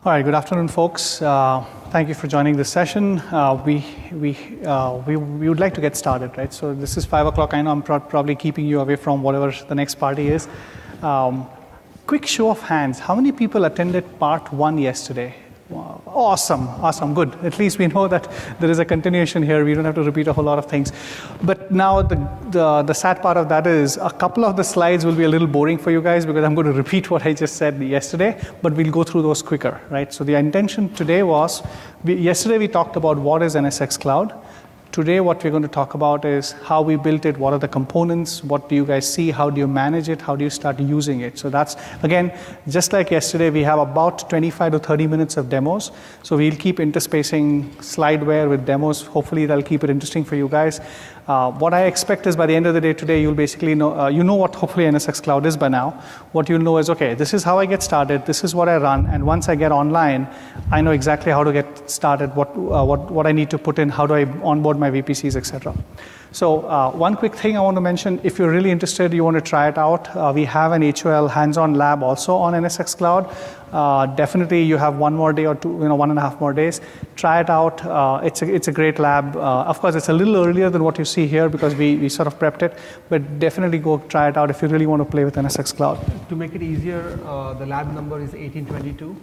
All right, good afternoon, folks. Thank you for joining this session. We would like to get started, right? So this is 5 o'clock. I know I'm probably keeping you away from whatever the next party is. Quick show of hands. How many people attended part 1 yesterday? Wow. Awesome, good. At least we know that there is a continuation here. We don't have to repeat a whole lot of things. But now the sad part of that is a couple of the slides will be a little boring for you guys because I'm going to repeat what I just said yesterday, but we'll go through those quicker, right? So the intention today was, yesterday we talked about what is NSX Cloud. Today, what we're going to talk about is how we built it, what are the components, what do you guys see, how do you manage it, how do you start using it. So that's, again, just like yesterday, we have about 25 to 30 minutes of demos. So we'll keep interspacing slideware with demos. Hopefully, that'll keep it interesting for you guys. What I expect is by the end of the day today, you'll basically know, you know what hopefully NSX Cloud is by now. What you'll know is, okay, this is how I get started, this is what I run, and once I get online, I know exactly how to get started, what I need to put in, how do I onboard my VPCs, etc. So one quick thing I want to mention, if you're really interested, you want to try it out, we have an HOL hands-on lab also on NSX Cloud. Definitely you have one more day or two, 1.5 more days. Try it out. It's a great lab. Of course, it's a little earlier than what you see here because we sort of prepped it, but definitely go try it out if you really want to play with NSX Cloud. To make it easier, the lab number is 1822.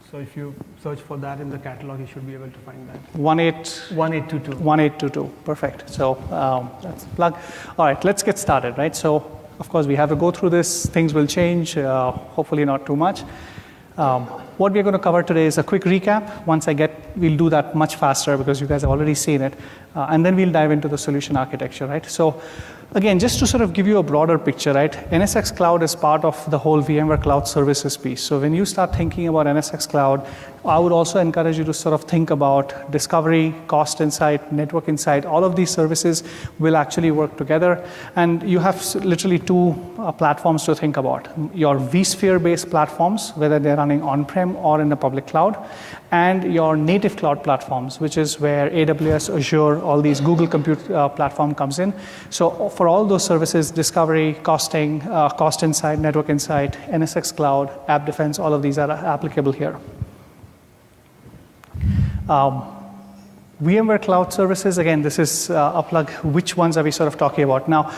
So if you search for that in the catalog, you should be able to find that. 1822. 1822. Perfect. So that's the plug. All right, let's get started, right? So, of course, we have to go through this. Things will change, hopefully not too much. What we're going to cover today is a quick recap. Once we'll do that much faster because you guys have already seen it. And then we'll dive into the solution architecture, right? So again, just to sort of give you a broader picture, right? NSX Cloud is part of the whole VMware Cloud Services piece. So when you start thinking about NSX Cloud, I would also encourage you to sort of think about discovery, cost insight, network insight. All of these services will actually work together. And you have literally two platforms to think about. Your vSphere-based platforms, whether they're running on-prem or in the public cloud, and your native cloud platforms, which is where AWS, Azure, all these Google Compute platform comes in. So for all those services, discovery, costing, cost insight, network insight, NSX Cloud, App Defense, all of these are applicable here. VMware Cloud Services, again, this is a plug. Which ones are we sort of talking about? Now,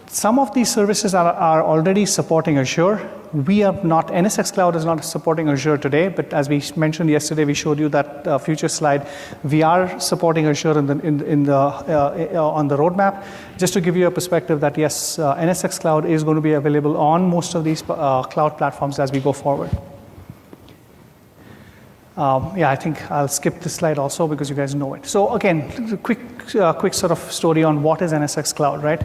some of these services are already supporting Azure. We are not, NSX Cloud is not supporting Azure today, but as we mentioned yesterday, we showed you that future slide. We are supporting Azure on the roadmap. Just to give you a perspective that yes, NSX Cloud is going to be available on most of these cloud platforms as we go forward. I think I'll skip this slide also because you guys know it. So again, quick sort of story on what is NSX Cloud, right?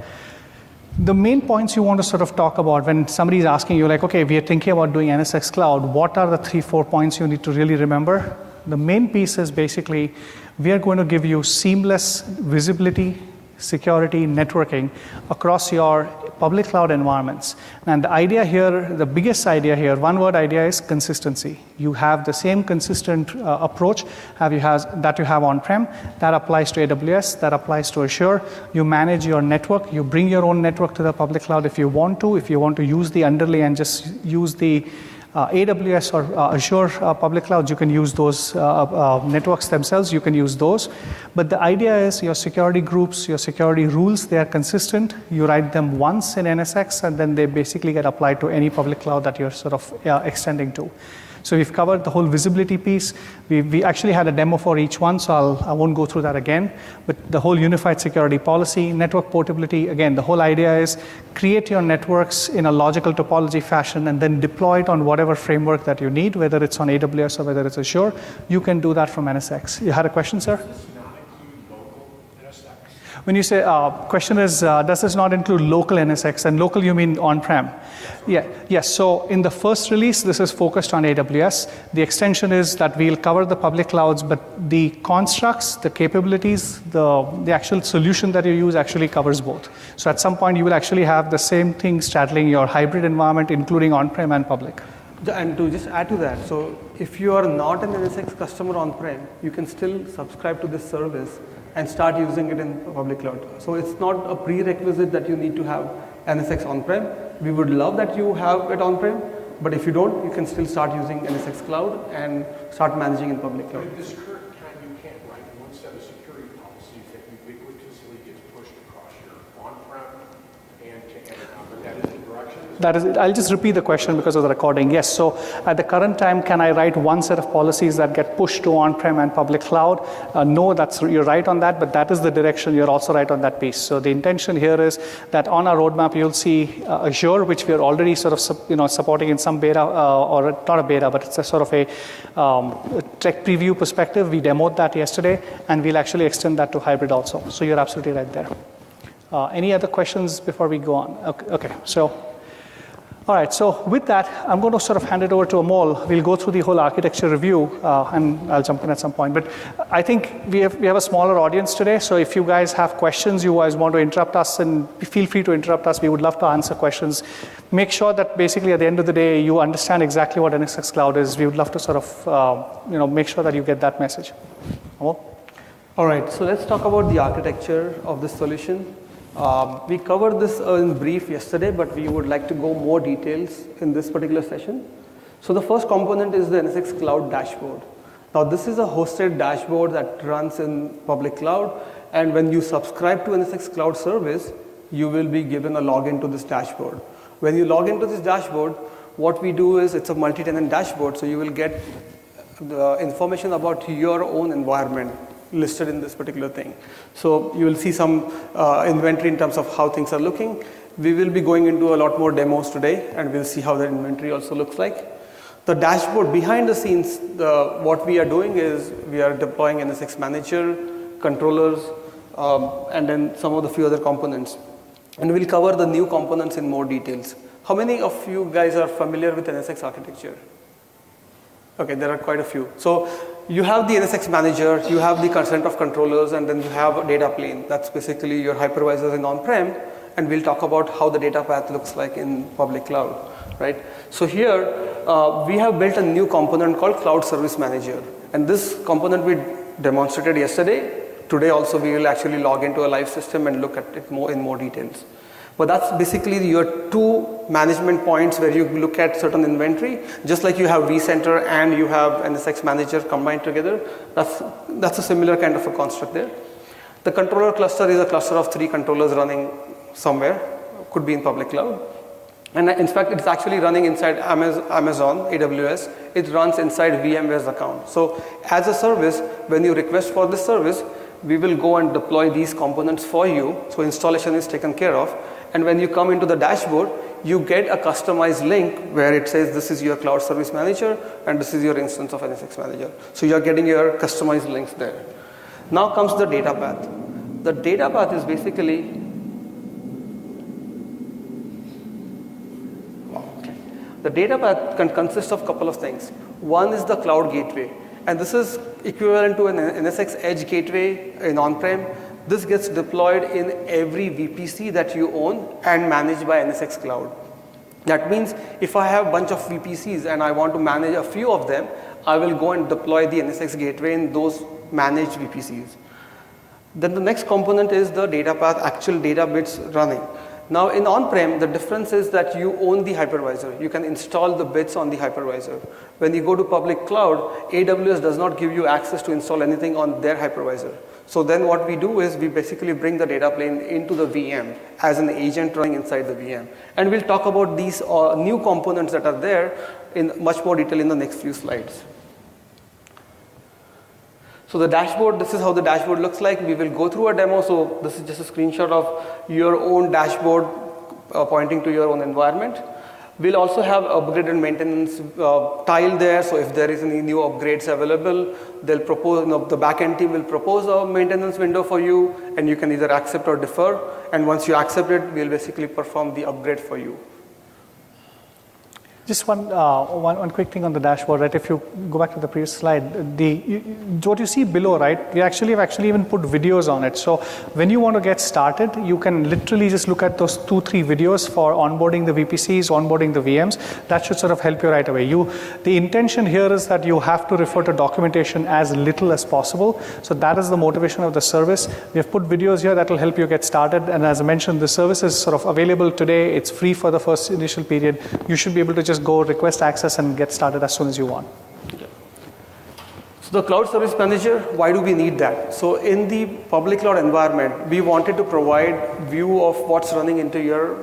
The main points you want to sort of talk about when somebody is asking you like, okay, we are thinking about doing NSX Cloud, what are the 3-4 points you need to really remember? The main piece is basically, we are going to give you seamless visibility, security, networking across your public cloud environments. And the idea here, the biggest idea here, one word idea is consistency. You have the same consistent approach that you have on-prem. That applies to AWS, that applies to Azure. You manage your network. You bring your own network to the public cloud if you want to. If you want to use the underlay and just use the AWS or Azure public clouds, you can use those networks themselves, you can use those. But the idea is your security groups, your security rules, they are consistent. You write them once in NSX and then they basically get applied to any public cloud that you're sort of extending to. So we've covered the whole visibility piece. We actually had a demo for each one, so I won't go through that again. But the whole unified security policy, network portability, again, the whole idea is create your networks in a logical topology fashion and then deploy it on whatever framework that you need, whether it's on AWS or whether it's Azure. You can do that from NSX. You had a question, sir? When you say, question is, does this not include local NSX? And local, you mean on-prem? Yeah, yes. So in the first release, this is focused on AWS. The extension is that we'll cover the public clouds, but the constructs, the capabilities, the actual solution that you use actually covers both. So at some point, you will actually have the same thing straddling your hybrid environment, including on-prem and public. And to just add to that, so if you are not an NSX customer on-prem, you can still subscribe to this service and start using it in public cloud. So it's not a prerequisite that you need to have NSX on-prem. We would love that you have it on-prem, But if you don't, you can still start using NSX Cloud and start managing in public cloud. At this current time, you can't write one set of security policies that ubiquitously gets pushed across your on-prem and to Amazon, but that is the direction? That is it. I'll just repeat the question because of the recording. Yes, so at the current time, can I write one set of policies that get pushed to on-prem and public cloud? No, you're right on that, but that is the direction. You're also right on that piece. So the intention here is that on our roadmap, you'll see Azure, which we are already sort of supporting in some beta, or not a beta, but it's a sort of a tech preview perspective. We demoed that yesterday, and we'll actually extend that to hybrid also. So you're absolutely right there. Any other questions before we go on? Okay. So. All right, so with that, I'm going to sort of hand it over to Amol. We'll go through the whole architecture review, and I'll jump in at some point. But I think we have a smaller audience today, so if you guys have questions, you guys want to interrupt us, and feel free to interrupt us. We would love to answer questions. Make sure that basically at the end of the day, you understand exactly what NSX Cloud is. We would love to sort of make sure that you get that message. Amol? All right, so let's talk about the architecture of this solution. We covered this in brief yesterday, but we would like to go more details in this particular session. So the first component is the NSX Cloud dashboard. Now this is a hosted dashboard that runs in public cloud, and when you subscribe to NSX Cloud service, you will be given a login to this dashboard. When you log into this dashboard, what we do is it's a multi-tenant dashboard, so you will get the information about your own environment listed in this particular thing. So you will see some inventory in terms of how things are looking. We will be going into a lot more demos today, and we'll see how the inventory also looks like. The dashboard behind the scenes, what we are doing is we are deploying NSX Manager, controllers, and then some of the few other components. And we'll cover the new components in more details. How many of you guys are familiar with NSX architecture? Okay, there are quite a few. So you have the NSX Manager, you have the consent of controllers, and then you have a data plane. That's basically your hypervisors in on-prem, and we'll talk about how the data path looks like in public cloud, right? So here, we have built a new component called Cloud Service Manager. And this component we demonstrated yesterday. Today also we will actually log into a live system and look at it in more details. But that's basically your two management points where you look at certain inventory, just like you have vCenter and you have NSX Manager combined together. That's a similar kind of a construct there. The controller cluster is a cluster of 3 controllers running somewhere, could be in public cloud. And in fact, it's actually running inside Amazon, AWS. It runs inside VMware's account. So as a service, when you request for this service, we will go and deploy these components for you. So installation is taken care of. And when you come into the dashboard, you get a customized link where it says this is your Cloud Service Manager and this is your instance of NSX Manager. So you're getting your customized links there. Now comes the data path. The data path is basically the data path can consist of a couple of things. One is the cloud gateway, and this is equivalent to an NSX Edge gateway in on-prem. This gets deployed in every VPC that you own and managed by NSX Cloud. That means if I have a bunch of VPCs and I want to manage a few of them, I will go and deploy the NSX gateway in those managed VPCs. Then the next component is the data path, actual data bits running. Now in on-prem, the difference is that you own the hypervisor. You can install the bits on the hypervisor. When you go to public cloud, AWS does not give you access to install anything on their hypervisor. So then what we do is we basically bring the data plane into the VM as an agent running inside the VM. And we'll talk about these new components that are there in much more detail in the next few slides. So the dashboard, this is how the dashboard looks like. We will go through a demo. So this is just a screenshot of your own dashboard pointing to your own environment. We'll also have upgrade and maintenance tile there. So if there is any new upgrades available, they'll propose, the backend team will propose a maintenance window for you, and you can either accept or defer. And once you accept it, we'll basically perform the upgrade for you. Just one quick thing on the dashboard, right? If you go back to the previous slide, what you see below, right? We actually even put videos on it. So when you want to get started, you can literally just look at those 2-3 videos for onboarding the VPCs, onboarding the VMs. That should sort of help you right away. The intention here is that you have to refer to documentation as little as possible. So that is the motivation of the service. We have put videos here that will help you get started. And as I mentioned, the service is sort of available today. It's free for the first initial period. You should be able to just just go request access and get started as soon as you want. So the Cloud Service Manager, why do we need that? So in the public cloud environment, we wanted to provide view of what's running into your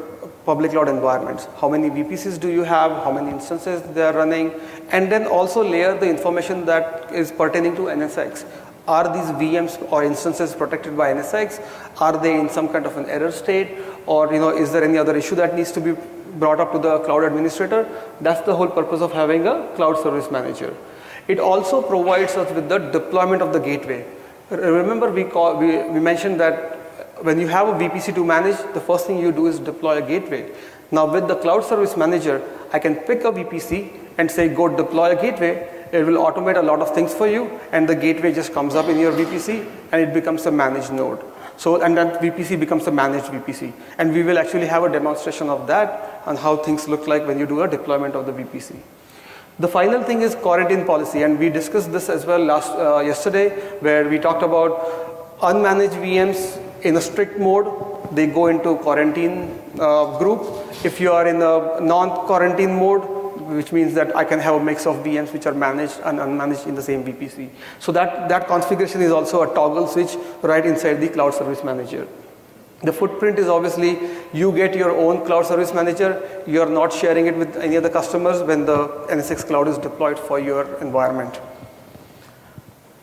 public cloud environments. How many VPCs do you have? How many instances they are running? And then also layer the information that is pertaining to NSX. Are these VMs or instances protected by NSX? Are they in some kind of an error state? Or is there any other issue that needs to be brought up to the cloud administrator? That's the whole purpose of having a Cloud Service Manager. It also provides us with the deployment of the gateway. Remember we mentioned that when you have a VPC to manage, the first thing you do is deploy a gateway. Now with the Cloud Service Manager, I can pick a VPC and say go deploy a gateway. It will automate a lot of things for you, and the gateway just comes up in your VPC and it becomes a managed node. So, and that VPC becomes a managed VPC. And we will actually have a demonstration of that and how things look like when you do a deployment of the VPC. The final thing is quarantine policy, and we discussed this as well yesterday, where we talked about unmanaged VMs in a strict mode. They go into quarantine group. If you are in a non-quarantine mode, which means that I can have a mix of VMs which are managed and unmanaged in the same VPC. So that configuration is also a toggle switch right inside the Cloud Service Manager. The footprint is obviously you get your own Cloud Service Manager. You're not sharing it with any other customers when the NSX Cloud is deployed for your environment.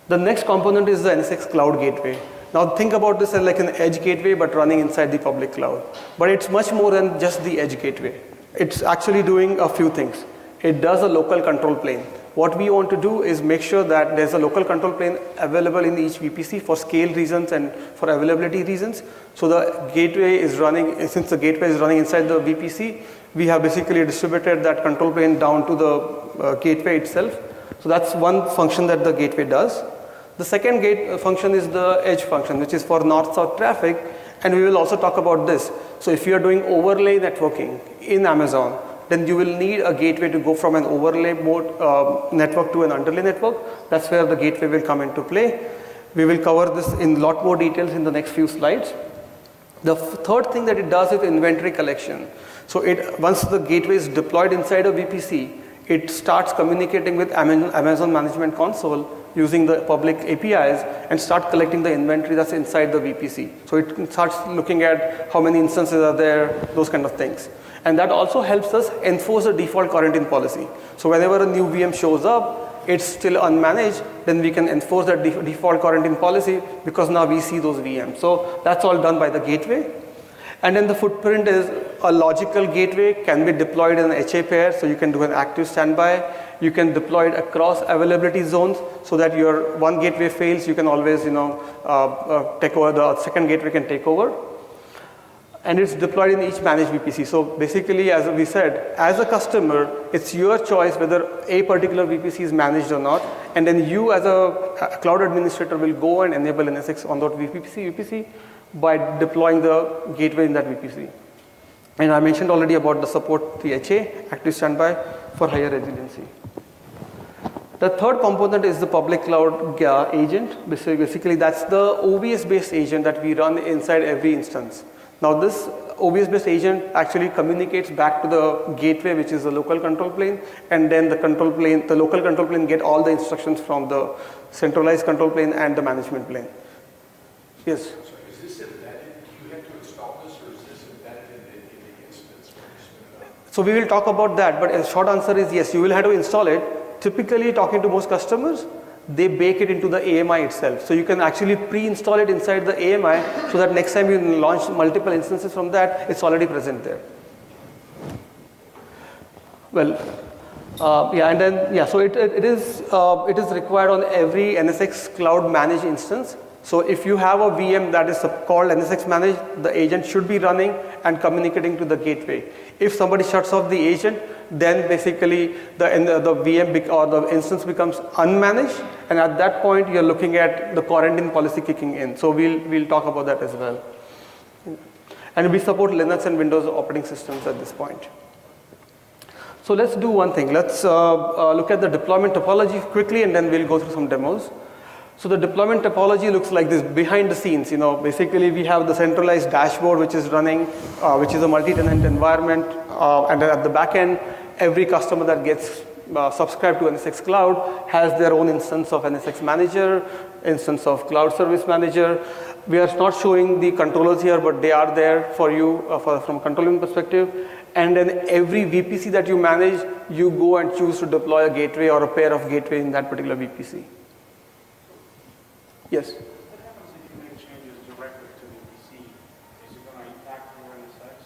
The next component is the NSX Cloud Gateway. Now think about this as like an edge gateway but running inside the public cloud. But it's much more than just the edge gateway. It's actually doing a few things. It does a local control plane. What we want to do is make sure that there's a local control plane available in each VPC for scale reasons and for availability reasons. So the gateway is running, since the gateway is running inside the VPC, we have basically distributed that control plane down to the gateway itself. So that's one function that the gateway does. The second function is the edge function, which is for north-south traffic, and we will also talk about this. So if you are doing overlay networking in Amazon, then you will need a gateway to go from an overlay mode network to an underlay network. That's where the gateway will come into play. We will cover this in a lot more details in the next few slides. The third thing that it does is inventory collection. So once the gateway is deployed inside a VPC, it starts communicating with Amazon Management Console using the public APIs and start collecting the inventory that's inside the VPC. So it starts looking at how many instances are there, those kind of things. And that also helps us enforce a default quarantine policy. So whenever a new VM shows up, it's still unmanaged, then we can enforce that default quarantine policy because now we see those VMs. So that's all done by the gateway. And then the footprint is a logical gateway, can be deployed in an HA pair, so you can do an active standby. You can deploy it across availability zones so that your one gateway fails, you can always take over, the second gateway can take over. And it's deployed in each managed VPC. So basically, as we said, as a customer, it's your choice whether a particular VPC is managed or not. And then you as a cloud administrator will go and enable NSX on that VPC by deploying the gateway in that VPC. And I mentioned already about the support, the HA, active standby for higher resiliency. The third component is the public cloud agent. Basically, that's the OVS-based agent that we run inside every instance. Now this OVS-based agent actually communicates back to the gateway, which is the local control plane, and then the local control plane get all the instructions from the centralized control plane and the management plane. Yes? So is this embedded? Do you have to install this, or is this embedded in the instance? So we will talk about that, but a short answer is yes, you will have to install it. Typically, talking to most customers, they bake it into the AMI itself. So you can actually pre-install it inside the AMI so that next time you launch multiple instances from that, it's already present there. Well, so it is required on every NSX cloud managed instance. So if you have a VM that is called NSX managed, the agent should be running and communicating to the gateway. If somebody shuts off the agent, then basically the VM or the instance becomes unmanaged, and at that point you're looking at the quarantine policy kicking in. So we'll talk about that as well. And we support Linux and Windows operating systems at this point. So let's do one thing. Let's look at the deployment topology quickly, and then we'll go through some demos. So the deployment topology looks like this behind the scenes. Basically we have the centralized dashboard which is running, which is a multi-tenant environment, and at the back end, every customer that gets subscribed to NSX Cloud has their own instance of NSX Manager, instance of Cloud Service Manager. We are not showing the controllers here, but they are there for you from a controlling perspective. And then every VPC that you manage, you go and choose to deploy a gateway or a pair of gateway in that particular VPC. Yes? What happens if you make changes directly to the VPC? Is it going to impact your NSX?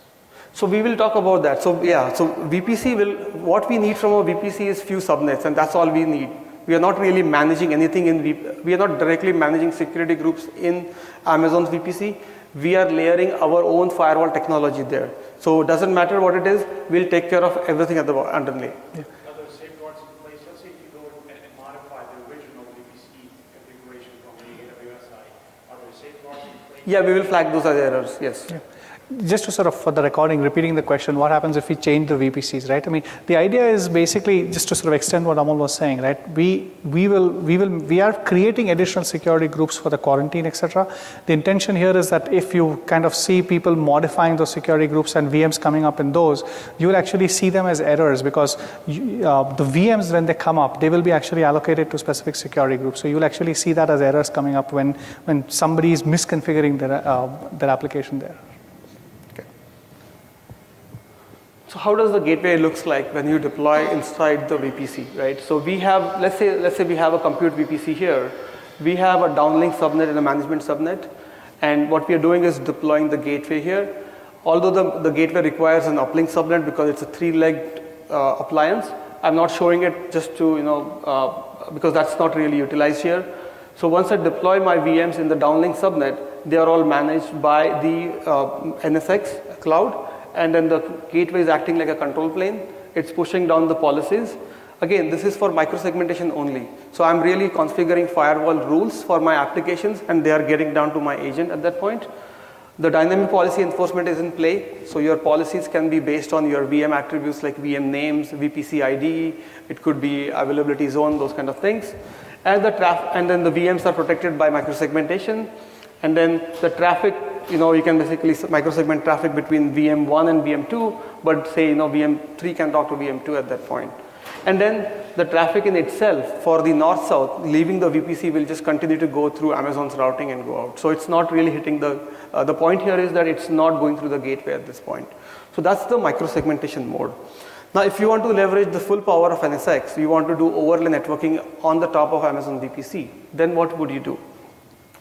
So we will talk about that. So yeah, so VPC will, what we need from a VPC is few subnets, and that's all we need. We are not really managing anything in we are not directly managing security groups in Amazon's VPC. We are layering our own firewall technology there. So it doesn't matter what it is, we'll take care of everything at the underlay. Are Yeah. there safeguards in place? Let's say if you go and modify the original VPC configuration from the AWS side, are there safeguards in place? Yeah, we will flag those as errors, yes. Yeah. Just to sort of, for the recording, repeating the question, what happens if we change the VPCs, right? I mean, the idea is basically, just to sort of extend what Amol was saying, right? We are creating additional security groups for the quarantine, etc. The intention here is that if you kind of see people modifying those security groups and VMs coming up in those, you will actually see them as errors, because the VMs, when they come up, they will be actually allocated to specific security groups. So you'll actually see that as errors coming up when somebody is misconfiguring their application there. So how does the gateway looks like when you deploy inside the VPC, right? So we have, let's say we have a compute VPC here. We have a downlink subnet and a management subnet. And what we are doing is deploying the gateway here. Although the gateway requires an uplink subnet because it's a 3-legged appliance, I'm not showing it just to, because that's not really utilized here. So once I deploy my VMs in the downlink subnet, they are all managed by the NSX cloud. And then the gateway is acting like a control plane. It's pushing down the policies. Again, this is for microsegmentation only. So I'm really configuring firewall rules for my applications, and they are getting down to my agent at that point. The dynamic policy enforcement is in play. So your policies can be based on your VM attributes like VM names, VPC ID. It could be availability zone, those kind of things. And then the VMs are protected by microsegmentation. And then the traffic, you can basically microsegment traffic between VM1 and VM2, but say, VM3 can talk to VM2 at that point. And then the traffic in itself for the north-south, leaving the VPC will just continue to go through Amazon's routing and go out. So it's not really hitting the point here is that it's not going through the gateway at this point. So that's the microsegmentation mode. Now, if you want to leverage the full power of NSX, you want to do overlay networking on the top of Amazon VPC, then what would you do?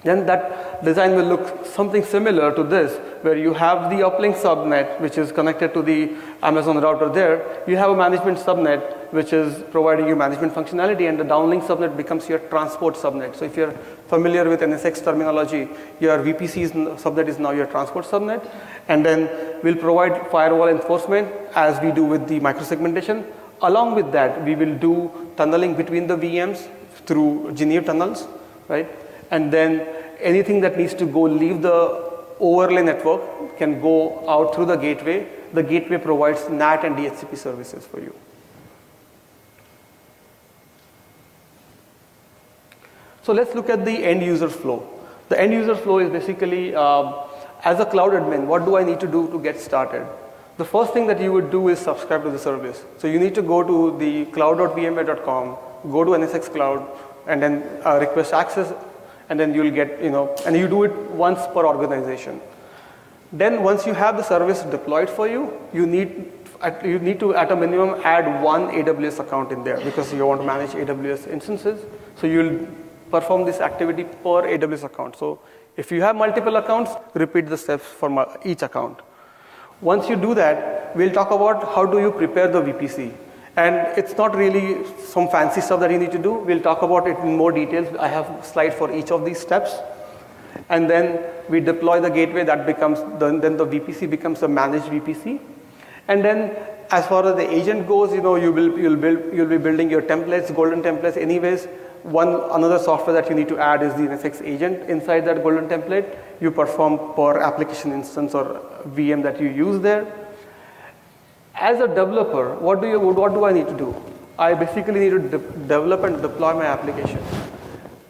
Then that design will look something similar to this, where you have the uplink subnet, which is connected to the Amazon router there. You have a management subnet, which is providing you management functionality, and the downlink subnet becomes your transport subnet. So if you're familiar with NSX terminology, your VPC subnet is now your transport subnet. And then we'll provide firewall enforcement as we do with the microsegmentation. Along with that, we will do tunneling between the VMs through Geneva tunnels, right? And then anything that needs to go leave the overlay network can go out through the gateway. The gateway provides NAT and DHCP services for you. So let's look at the end user flow. The end user flow is basically, as a cloud admin, what do I need to do to get started? The first thing that you would do is subscribe to the service. So you need to go to the cloud.vmware.com, go to NSX Cloud, and then request access. And then you'll get, and you do it once per organization. Then once you have the service deployed for you, you need to, at a minimum, add one AWS account in there because you want to manage AWS instances. So you'll perform this activity per AWS account. So if you have multiple accounts, repeat the steps for each account. Once you do that, we'll talk about how do you prepare the VPC. And it's not really some fancy stuff that you need to do. We'll talk about it in more details. I have a slide for each of these steps. And then we deploy the gateway. That becomes, then the VPC becomes a managed VPC. And then as far as the agent goes, you'll be building your templates, golden templates anyways. Another software that you need to add is the NSX agent. Inside that golden template, you perform per application instance or VM that you use there. As a developer, what do I need to do? I basically need to develop and deploy my application.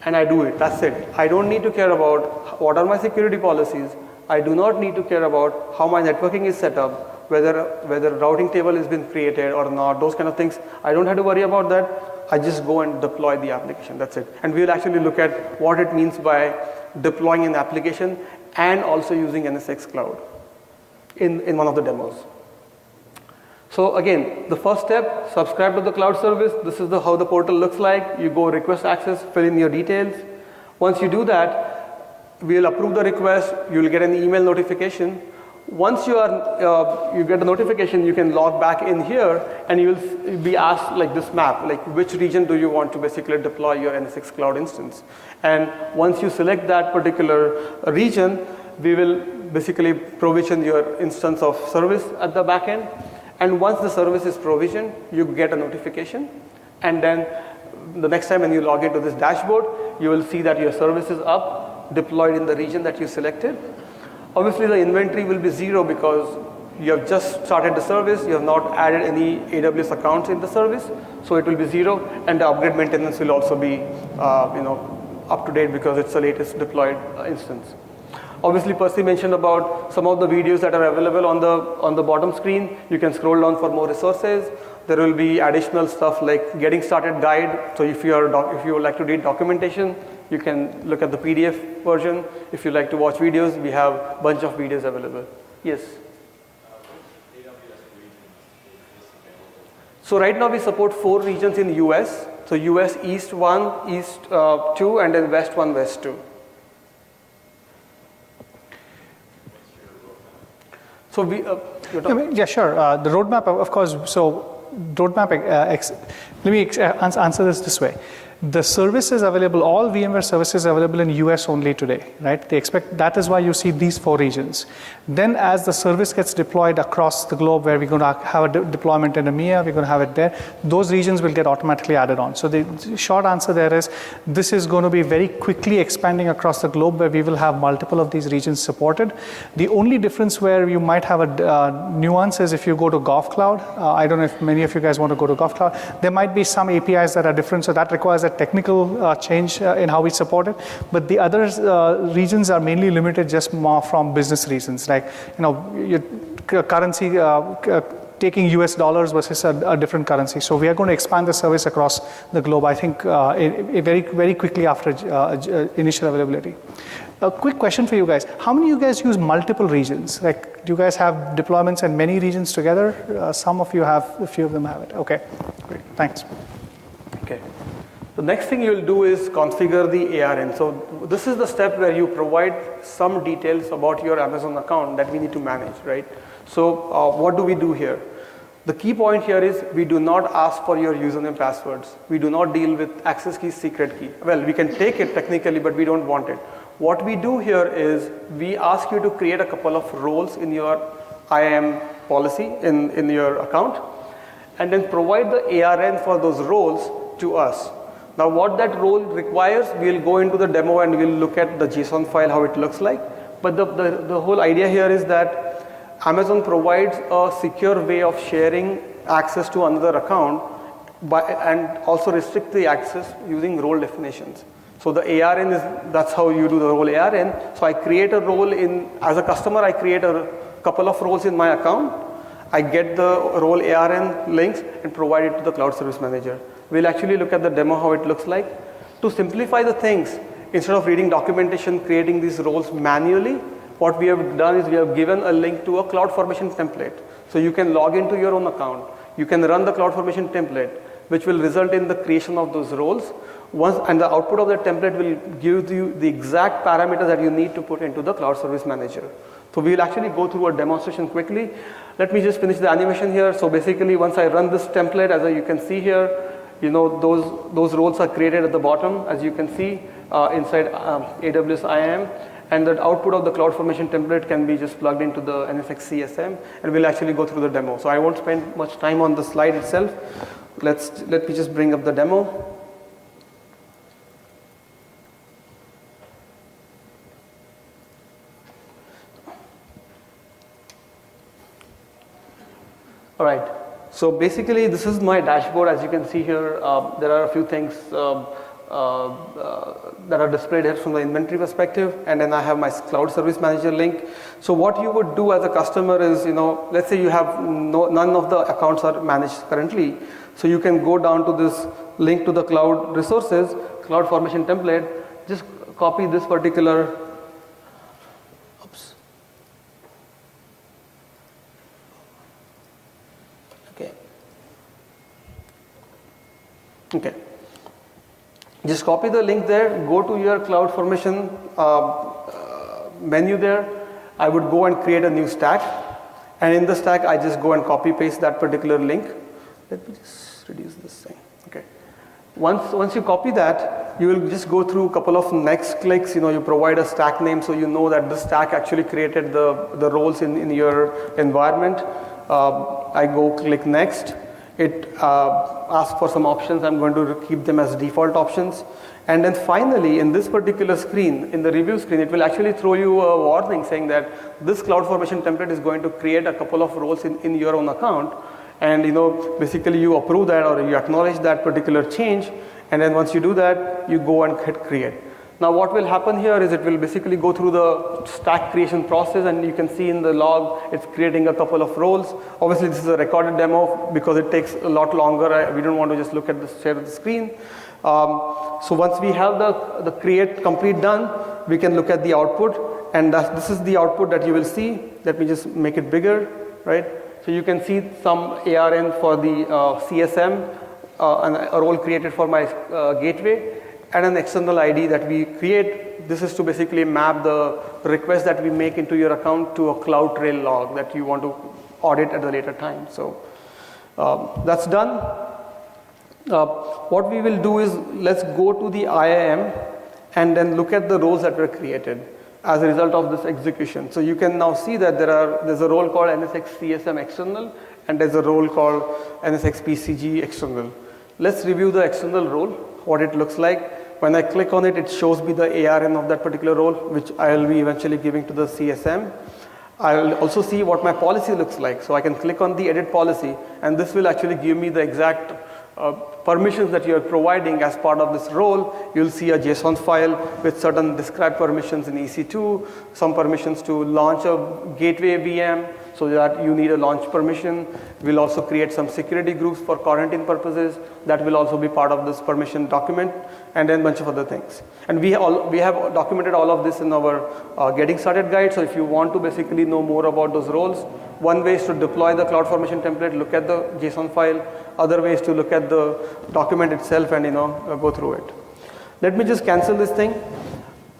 And I do it, that's it. I don't need to care about what are my security policies. I do not need to care about how my networking is set up. whether routing table has been created or not, those kind of things. I don't have to worry about that. I just go and deploy the application, that's it. And we'll actually look at what it means by deploying an application and also using NSX Cloud in one of the demos. So again, the first step, subscribe to the cloud service. This is how the portal looks like. You go request access, fill in your details. Once you do that, we'll approve the request. You'll get an email notification. Once you get the notification, you can log back in here and you'll be asked like this map, like which region do you want to basically deploy your NSX Cloud instance. And once you select that particular region, we will basically provision your instance of service at the back end. And once the service is provisioned, you get a notification. And then the next time when you log into this dashboard, you will see that your service is up, deployed in the region that you selected. Obviously, the inventory will be zero because you have just started the service, you have not added any AWS accounts in the service, so it will be zero, and the upgrade maintenance will also be up to date because it's the latest deployed instance. Obviously, Percy mentioned about some of the videos that are available on the bottom screen. You can scroll down for more resources. There will be additional stuff like getting started guide. So if you would like to read documentation, you can look at the PDF version. If you like to watch videos, we have a bunch of videos available. Yes? So right now we support 4 regions in US. So US East 1, East 2, and then West 1, West 2. So we, yeah, sure. The roadmap, of course. So roadmap. Let me answer this way. The services available, all VMware services available in US only today, right? They expect, that is why you see these 4 regions. Then as the service gets deployed across the globe, where we're going to have a deployment in EMEA, we're going to have it there, those regions will get automatically added on. So the short answer there is, this is going to be very quickly expanding across the globe, where we will have multiple of these regions supported. The only difference where you might have a nuance is if you go to Golf Cloud. I don't know if many of you guys want to go to Golf Cloud. There might be some APIs that are different, so that requires a technical change in how we support it, but the other regions are mainly limited just more from business reasons, like your currency, taking US dollars versus a different currency. So we are going to expand the service across the globe, I think, very, very quickly after initial availability. A quick question for you guys. How many of you guys use multiple regions? Like, do you guys have deployments in many regions together? Some of you have, a few of them have it. Okay, great, thanks. Okay. The next thing you'll do is configure the ARN. So this is the step where you provide some details about your Amazon account that we need to manage, right? So what do we do here? The key point here is we do not ask for your username passwords. We do not deal with access key, secret key. Well, we can take it technically, but we don't want it. What we do here is we ask you to create a couple of roles in your IAM policy in your account, and then provide the ARN for those roles to us. Now what that role requires, we'll go into the demo and we'll look at the JSON file, how it looks like. But the whole idea here is that Amazon provides a secure way of sharing access to another account and also restrict the access using role definitions. So the ARN that's how you do the role ARN. So I create a role as a customer, I create a couple of roles in my account. I get the role ARN links and provide it to the Cloud Service Manager. We'll actually look at the demo, how it looks like. To simplify the things, instead of reading documentation, creating these roles manually, what we have done is we have given a link to a CloudFormation template. So you can log into your own account. You can run the CloudFormation template, which will result in the creation of those roles. And the output of that template will give you the exact parameters that you need to put into the Cloud Service Manager. So we will actually go through a demonstration quickly. Let me just finish the animation here. So basically, once I run this template, as you can see here, those roles are created at the bottom, as you can see, inside AWS IAM. And the output of the CloudFormation template can be just plugged into the NSX CSM, and we'll actually go through the demo. So I won't spend much time on the slide itself. Let me just bring up the demo. All right. So basically, this is my dashboard. As you can see here, there are a few things that are displayed here from the inventory perspective, and then I have my cloud service manager link. So what you would do as a customer is, let's say you have none of the accounts are managed currently, so you can go down to this link to the cloud resources, cloud formation template, just copy this particular, okay. Just copy the link there, go to your cloud formation menu there. I would go and create a new stack, and in the stack I just go and copy paste that particular link. Let me just reduce this thing. Okay. Once you copy that, you will just go through a couple of next clicks. You provide a stack name, so you know that this stack actually created the roles in your environment. I go click next. It asks for some options. I'm going to keep them as default options. And then finally, in this particular screen, in the review screen, it will actually throw you a warning saying that this cloud formation template is going to create a couple of roles in your own account. And basically you approve that or you acknowledge that particular change. And then once you do that, you go and hit create. Now what will happen here is it will basically go through the stack creation process, and you can see in the log it's creating a couple of roles. Obviously this is a recorded demo because it takes a lot longer. We don't want to just look at the share of the screen. So once we have the create complete done, we can look at the output, and this is the output that you will see. Let me just make it bigger, right? So you can see some ARN for the CSM, and a role created for my gateway, and an external ID that we create. This is to basically map the request that we make into your account to a CloudTrail log that you want to audit at a later time. So that's done. What we will do is let's go to the IAM and then look at the roles that were created as a result of this execution. So you can now see that there's a role called NSX CSM external, and there's a role called NSX PCG external. Let's review the external role, what it looks like. When I click on it, it shows me the ARN of that particular role, which I will be eventually giving to the CSM. I will also see what my policy looks like. So I can click on the edit policy, and this will actually give me the exact permissions that you are providing as part of this role. You'll see a JSON file with certain described permissions in EC2, some permissions to launch a gateway VM, so that you need a launch permission. We'll also create some security groups for quarantine purposes. That will also be part of this permission document, and then a bunch of other things. And we have documented all of this in our getting started guide. So if you want to basically know more about those roles, one way is to deploy the cloud formation template, look at the JSON file. Other way is to look at the document itself and go through it. Let me just cancel this thing.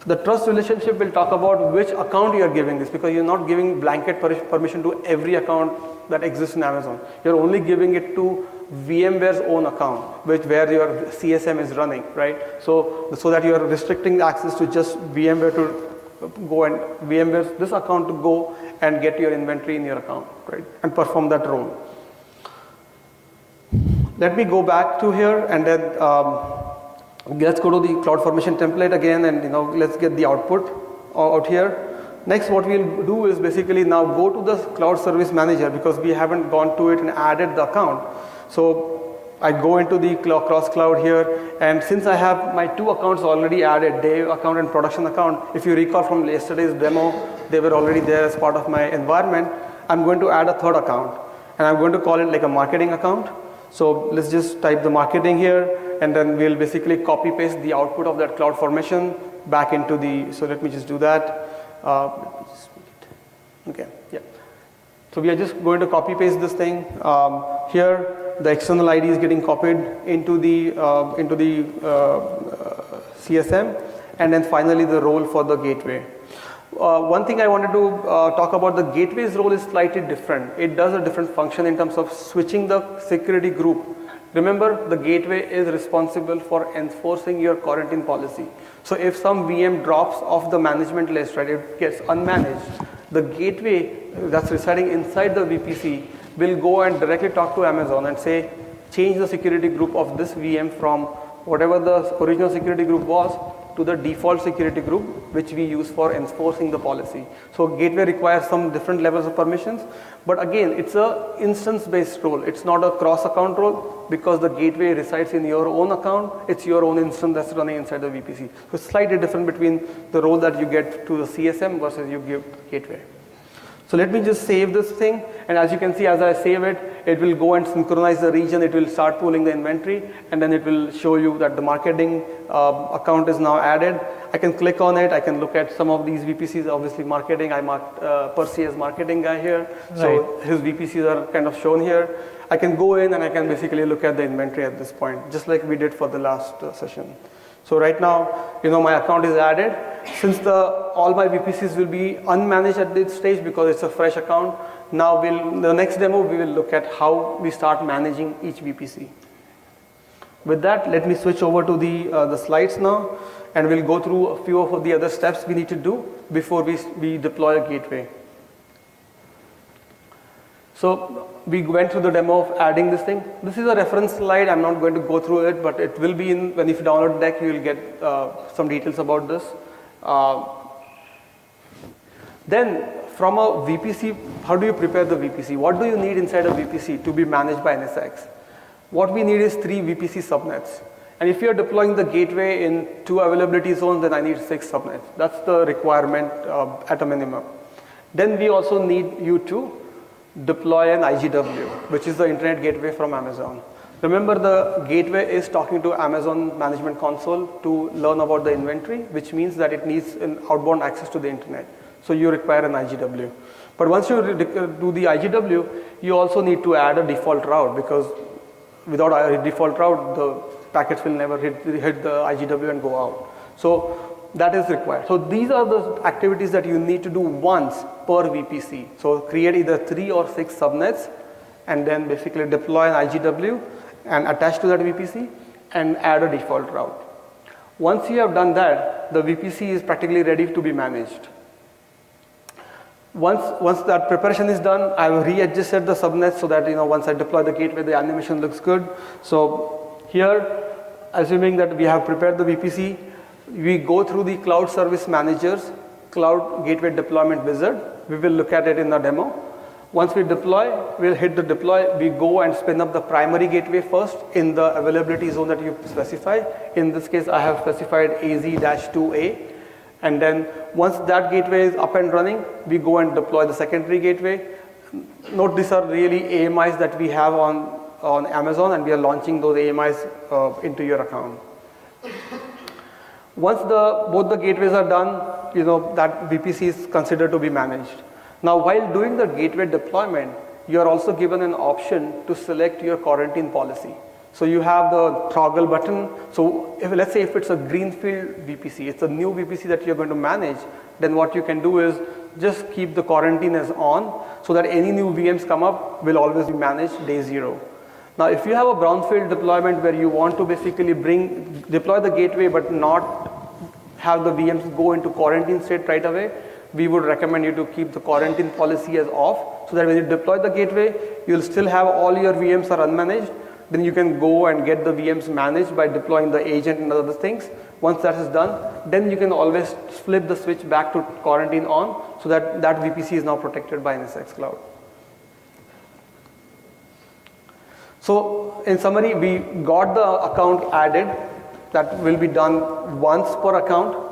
The trust relationship will talk about which account you are giving this, because you're not giving blanket permission to every account that exists in Amazon. You're only giving it to VMware's own account, where your CSM is running, right? So that you are restricting access to just VMware to go and VMware's this account to go and get your inventory in your account, right? And perform that role. Let me go back to here and then let's go to the cloud formation template again, and let's get the output out here. Next, what we'll do is basically now go to the cloud service manager, because we haven't gone to it and added the account. So I go into the cross cloud here, and since I have my two accounts already added, dev account and production account, if you recall from yesterday's demo, they were already there as part of my environment. I'm going to add a third account, and I'm going to call it like a marketing account. So let's just type the marketing here, and then we'll basically copy paste the output of that cloud formation back into the, so let me just do that. Okay, yeah. So we are just going to copy paste this thing. Here, the external ID is getting copied into the CSM, and then finally the role for the gateway. One thing I wanted to talk about, the gateway's role is slightly different. It does a different function in terms of switching the security group. Remember, the gateway is responsible for enforcing your quarantine policy. So if some VM drops off the management list, right, it gets unmanaged, the gateway that's residing inside the VPC will go and directly talk to Amazon and say, change the security group of this VM from whatever the original security group was to the default security group, which we use for enforcing the policy. So gateway requires some different levels of permissions, but again, it's a instance-based role. It's not a cross-account role because the gateway resides in your own account. It's your own instance that's running inside the VPC. So it's slightly different between the role that you get to the CSM versus you give gateway. So let me just save this thing, and as you can see, as I save it, it will go and synchronize the region, it will start pulling the inventory, and then it will show you that the marketing account is now added. I can click on it, I can look at some of these VPCs, obviously marketing, I marked Percy as marketing guy here, so his VPCs are kind of shown here. I can go in and I can basically look at the inventory at this point, just like we did for the last session. So right now, my account is added. Since all my VPCs will be unmanaged at this stage because it's a fresh account, now the next demo we will look at how we start managing each VPC. With that, let me switch over to the slides now, and we'll go through a few of the other steps we need to do before we deploy a gateway. So we went through the demo of adding this thing. This is a reference slide. I'm not going to go through it, but it will be when if you download the deck, you will get some details about this. Then from a VPC, how do you prepare the VPC? What do you need inside a VPC to be managed by NSX? What we need is 3 VPC subnets. And if you're deploying the gateway in 2 availability zones, then I need 6 subnets. That's the requirement at a minimum. Then we also need you to deploy an IGW, which is the Internet Gateway from Amazon. Remember, the gateway is talking to Amazon Management Console to learn about the inventory, which means that it needs an outbound access to the internet. So you require an IGW. But once you do the IGW, you also need to add a default route, because without a default route, the packets will never hit the IGW and go out. So that is required. So these are the activities that you need to do once per VPC. So create either 3 or 6 subnets, and then basically deploy an IGW and attach to that VPC and add a default route. Once you have done that, the VPC is practically ready to be managed. Once that preparation is done, I have readjusted the subnets so that once I deploy the gateway, the animation looks good. So here, assuming that we have prepared the VPC, we go through the Cloud Service Manager's Cloud Gateway Deployment Wizard. We will look at it in the demo. Once we deploy, we'll hit the deploy. We go and spin up the primary gateway first in the availability zone that you specify. In this case, I have specified AZ-2A. And then once that gateway is up and running, we go and deploy the secondary gateway. Note, these are really AMIs that we have on Amazon, and we are launching those AMIs into your account. Once both the gateways are done, that VPC is considered to be managed. Now, while doing the gateway deployment, you are also given an option to select your quarantine policy. So you have the toggle button. So let's say if it's a greenfield VPC, it's a new VPC that you're going to manage, then what you can do is just keep the quarantine as on, so that any new VMs come up will always be managed day 0. Now, if you have a brownfield deployment where you want to basically deploy the gateway but not have the VMs go into quarantine state right away, we would recommend you to keep the quarantine policy as off, so that when you deploy the gateway, you'll still have all your VMs are unmanaged. Then you can go and get the VMs managed by deploying the agent and other things. Once that is done, then you can always flip the switch back to quarantine on, so that VPC is now protected by NSX Cloud. So in summary, we got the account added. That will be done once per account.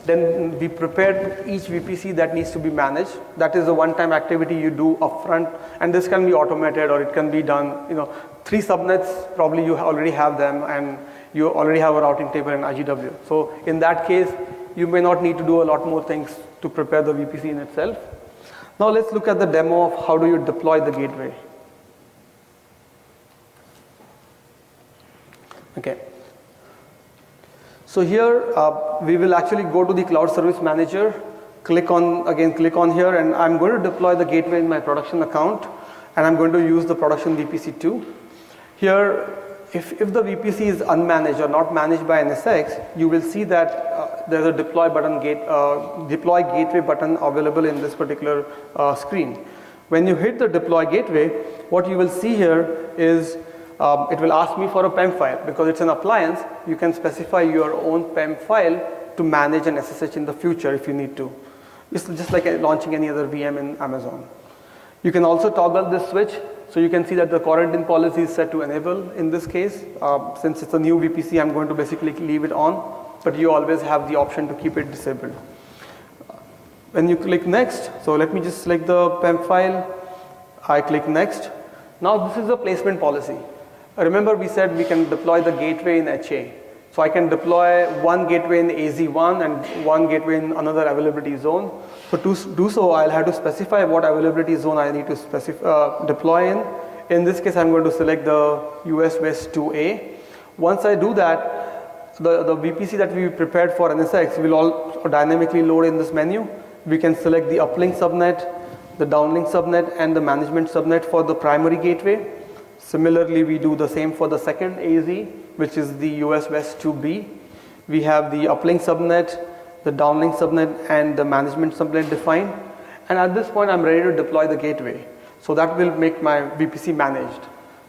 Then we prepared each VPC that needs to be managed. That is a one-time activity you do upfront, and this can be automated or it can be done. 3 subnets, probably you already have them, and you already have a routing table and IGW. So in that case, you may not need to do a lot more things to prepare the VPC in itself. Now let's look at the demo of how do you deploy the gateway. Okay. So here we will actually go to the Cloud Service Manager, click on here, and I'm going to deploy the gateway in my production account, and I'm going to use the production VPC2. Here, if the VPC is unmanaged or not managed by NSX, you will see that there's a deploy gateway button available in this particular screen. When you hit the deploy gateway, what you will see here is it will ask me for a PEM file. Because it's an appliance, you can specify your own PEM file to manage an SSH in the future if you need to. It's just like launching any other VM in Amazon. You can also toggle this switch, so you can see that the quarantine policy is set to enable in this case. Since it's a new VPC, I'm going to basically leave it on, but you always have the option to keep it disabled. When you click next, so let me just select the PEM file, I click next. Now this is the placement policy. Remember we said we can deploy the gateway in HA. So I can deploy one gateway in AZ1 and one gateway in another availability zone. So to do so, I'll have to specify what availability zone I need to deploy in. In this case, I'm going to select the US West 2A. Once I do that, the VPC that we prepared for NSX will all dynamically load in this menu. We can select the uplink subnet, the downlink subnet, and the management subnet for the primary gateway. Similarly, we do the same for the second AZ, which is the US West 2B. We have the uplink subnet, the downlink subnet, and the management subnet defined. And at this point, I'm ready to deploy the gateway. So that will make my VPC managed.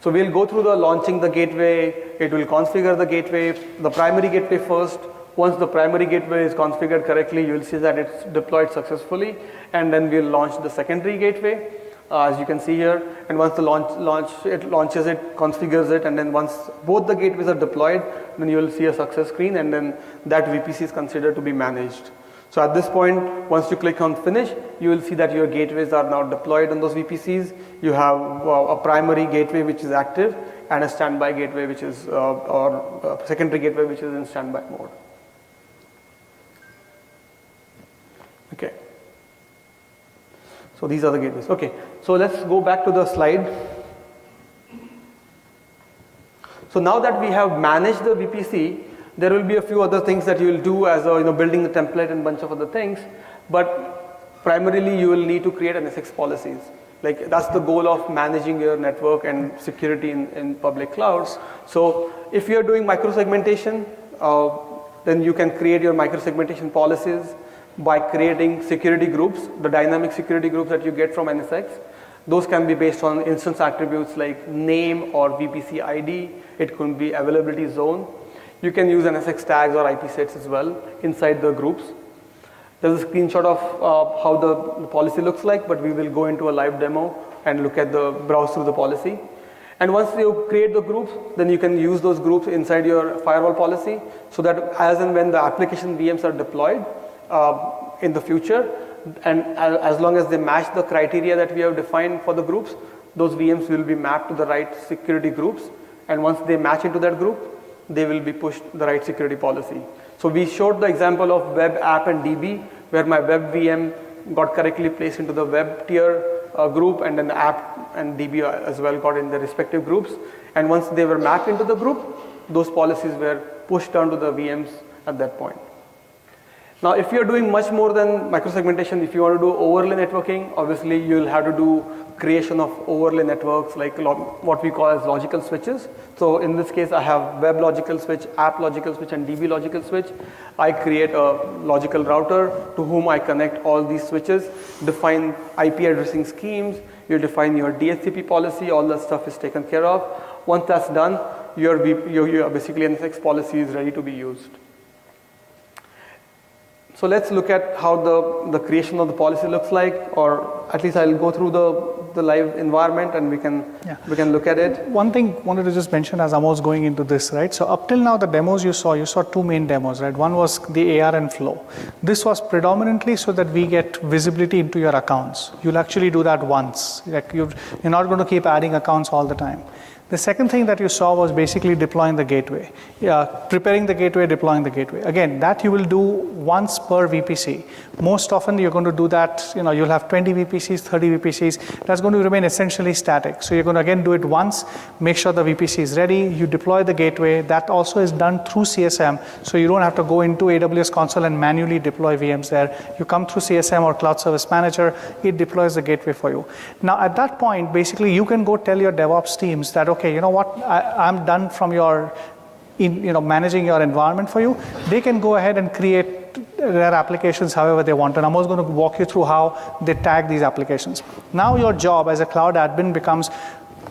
So we'll go through the launching the gateway. It will configure the gateway, the primary gateway first. Once the primary gateway is configured correctly, you will see that it's deployed successfully. And then we'll launch the secondary gateway. As you can see here, and once the it launches it, configures it, and then once both the gateways are deployed, then you will see a success screen, and then that VPC is considered to be managed. So at this point, once you click on finish, you will see that your gateways are now deployed on those VPCs. You have a primary gateway which is active, and a standby gateway which is, or a secondary gateway which is in standby mode. Okay. So these are the gateways. Okay, so let's go back to the slide. So now that we have managed the VPC, there will be a few other things that you will do as building the template and bunch of other things. But primarily you will need to create NSX policies. Like that's the goal of managing your network and security in public clouds. So if you are doing microsegmentation, then you can create your microsegmentation policies by creating security groups, the dynamic security groups that you get from NSX. Those can be based on instance attributes like name or VPC ID. It could be availability zone. You can use NSX tags or IP sets as well inside the groups. There's a screenshot of how the policy looks like, but we will go into a live demo and look at browse through the policy. And once you create the groups, then you can use those groups inside your firewall policy so that as and when the application VMs are deployed, in the future, and as long as they match the criteria that we have defined for the groups, those VMs will be mapped to the right security groups, and once they match into that group, they will be pushed the right security policy. So we showed the example of web, app, and DB, where my web VM got correctly placed into the web tier group, and then the app and DB as well got in their respective groups, and once they were mapped into the group, those policies were pushed down to the VMs at that point. Now, if you're doing much more than microsegmentation, if you want to do overlay networking, obviously you'll have to do creation of overlay networks like what we call as logical switches. So in this case, I have web logical switch, app logical switch, and DB logical switch. I create a logical router to whom I connect all these switches, define IP addressing schemes, you define your DHCP policy, all that stuff is taken care of. Once that's done, your basically NSX policy is ready to be used. So let's look at how the creation of the policy looks like, or at least I'll go through the live environment and we can look at it. One thing I wanted to just mention as Amos going into this, right? So up till now the demos you saw two main demos, right? One was the ARN flow. This was predominantly so that we get visibility into your accounts. You'll actually do that once. Like you're not going to keep adding accounts all the time. The second thing that you saw was basically deploying the gateway. Preparing the gateway, deploying the gateway. Again, that you will do once per VPC. Most often you're going to do that, you'll have 20 VPCs, 30 VPCs. That's going to remain essentially static. So you're going to again do it once, make sure the VPC is ready, you deploy the gateway. That also is done through CSM. So you don't have to go into AWS console and manually deploy VMs there. You come through CSM or Cloud Service Manager, it deploys the gateway for you. Now at that point, basically you can go tell your DevOps teams that, okay, you know what, I'm done from managing your environment for you. They can go ahead and create their applications however they want. And I'm also going to walk you through how they tag these applications. Now your job as a cloud admin becomes,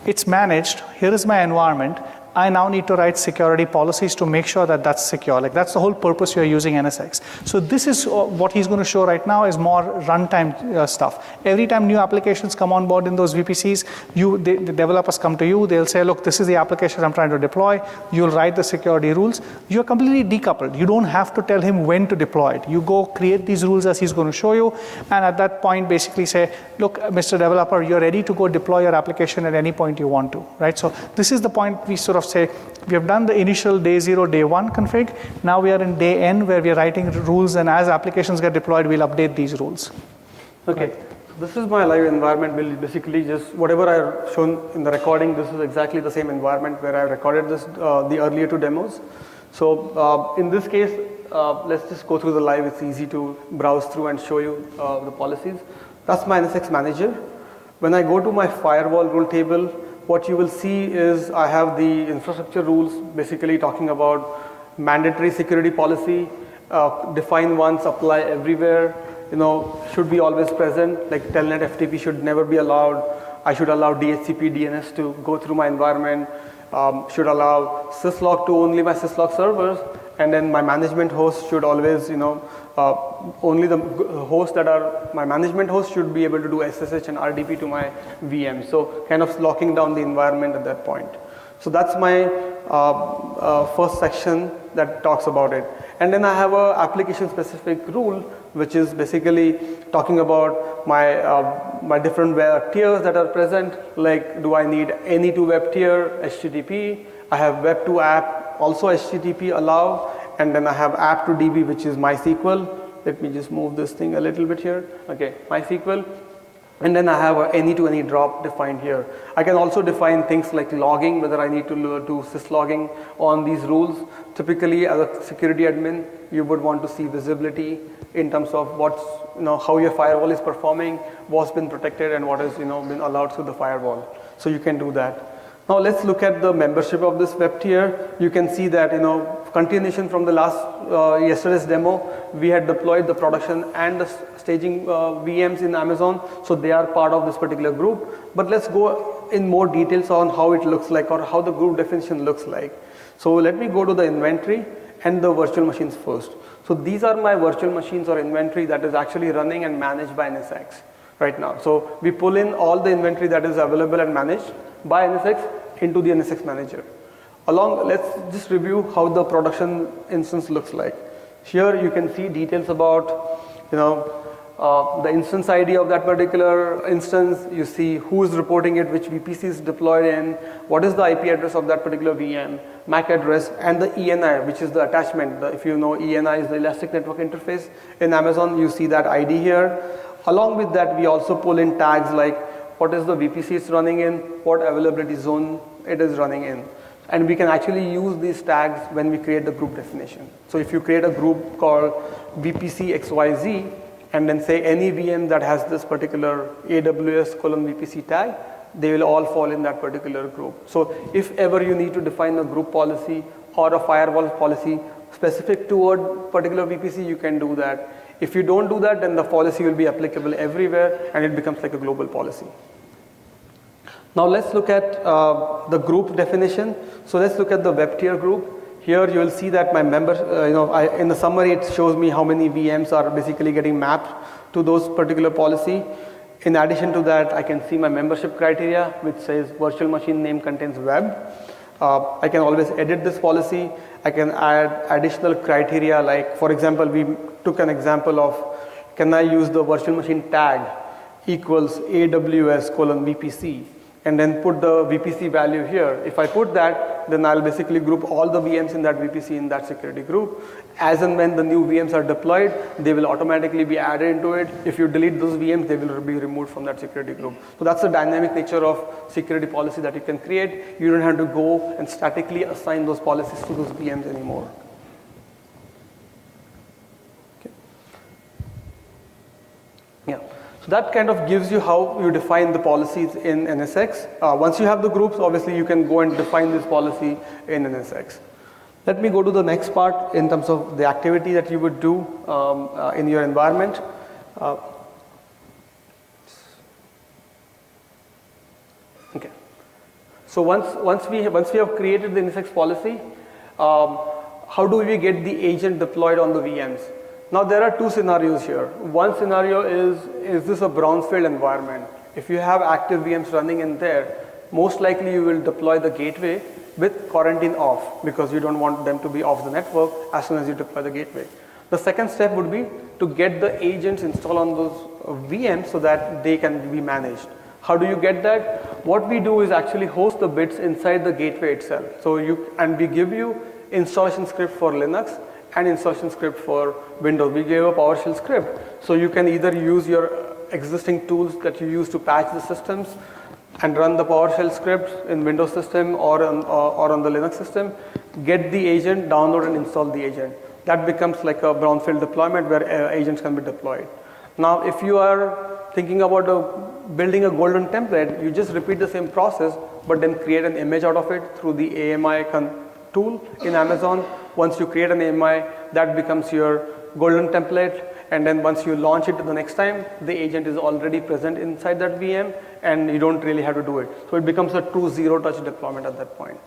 it's managed, here is my environment, I now need to write security policies to make sure that that's secure. Like that's the whole purpose you're using NSX. So this is what he's going to show right now is more runtime stuff. Every time new applications come on board in those VPCs, the developers come to you, they'll say, look, this is the application I'm trying to deploy. You'll write the security rules. You're completely decoupled. You don't have to tell him when to deploy it. You go create these rules as he's going to show you, and at that point basically say, look, Mr. Developer, you're ready to go deploy your application at any point you want to, right? So this is the point we sort of say, we have done the initial day 0, day 1 config. Now we are in day n where we are writing rules, and as applications get deployed, we'll update these rules. Okay, right. This is my live environment. Will basically just whatever I've shown in the recording, this is exactly the same environment where I recorded this, the earlier two demos. So in this case, let's just go through the live. It's easy to browse through and show you the policies. That's my NSX manager. When I go to my firewall rule table, what you will see is I have the infrastructure rules basically talking about mandatory security policy, define once, apply everywhere, should be always present, like telnet FTP should never be allowed. I should allow DHCP DNS to go through my environment, should allow syslog to only my syslog servers, and then my management host should always, only the hosts that are my management host should be able to do SSH and RDP to my VM. So kind of locking down the environment at that point. So that's my first section that talks about it. And then I have a application specific rule, which is basically talking about my different web tiers that are present. Like, do I need any to web tier, HTTP? I have web to app, also HTTP allow. And then I have app to DB, which is MySQL. Let me just move this thing a little bit here. Okay, MySQL. And then I have a any to any drop defined here. I can also define things like logging, whether I need to do syslogging on these rules. Typically, as a security admin, you would want to see visibility in terms of what's, how your firewall is performing, what's been protected, and what has, been allowed through the firewall. So you can do that. Now let's look at the membership of this web tier. You can see that, continuation from the yesterday's demo, we had deployed the production and the staging VMs in Amazon, so they are part of this particular group. But let's go in more details on how it looks like or how the group definition looks like. So let me go to the inventory and the virtual machines first. So these are my virtual machines or inventory that is actually running and managed by NSX right now. So we pull in all the inventory that is available and managed by NSX into the NSX manager. Let's just review how the production instance looks like. Here you can see details about, the instance ID of that particular instance. You see who is reporting it, which VPC is deployed in, what is the IP address of that particular VM, MAC address, and the ENI, which is the attachment. If you know, ENI is the Elastic Network Interface. In Amazon, you see that ID here. Along with that, we also pull in tags like what is the VPC it's running in, what availability zone it is running in. And we can actually use these tags when we create the group definition. So if you create a group called VPC XYZ and then say any VM that has this particular AWS :VPC tag, they will all fall in that particular group. So if ever you need to define a group policy or a firewall policy specific to a particular VPC, you can do that. If you don't do that, then the policy will be applicable everywhere and it becomes like a global policy. Now let's look at the group definition. So let's look at the web tier group. Here you will see that my members, in the summary it shows me how many VMs are basically getting mapped to those particular policy. In addition to that, I can see my membership criteria, which says virtual machine name contains web. I can always edit this policy. I can add additional criteria, like for example, we took an example of, can I use the virtual machine tag equals AWS :VPC, and then put the VPC value here. If I put that, then I'll basically group all the VMs in that VPC in that security group. As and when the new VMs are deployed, they will automatically be added into it. If you delete those VMs, they will be removed from that security group. So that's the dynamic nature of security policy that you can create. You don't have to go and statically assign those policies to those VMs anymore. Okay. Yeah. So that kind of gives you how you define the policies in NSX. Once you have the groups, obviously you can go and define this policy in NSX. Let me go to the next part in terms of the activity that you would do in your environment. Okay. So once we have created the NSX policy, how do we get the agent deployed on the VMs? Now there are two scenarios here. One scenario is this a brownfield environment? If you have active VMs running in there, most likely you will deploy the gateway with quarantine off because you don't want them to be off the network as soon as you deploy the gateway. The second step would be to get the agents installed on those VMs so that they can be managed. How do you get that? What we do is actually host the bits inside the gateway itself. So we give you installation script for Linux and installation script for Windows. We gave a PowerShell script, so you can either use your existing tools that you use to patch the systems and run the PowerShell script in Windows system or on the Linux system, get the agent, download and install the agent. That becomes like a brownfield deployment where agents can be deployed. Now, if you are thinking about building a golden template, you just repeat the same process, but then create an image out of it through the AMI tool in Amazon. Once you create an AMI, that becomes your golden template, and then once you launch it the next time, the agent is already present inside that VM, and you don't really have to do it. So it becomes a true zero-touch deployment at that point.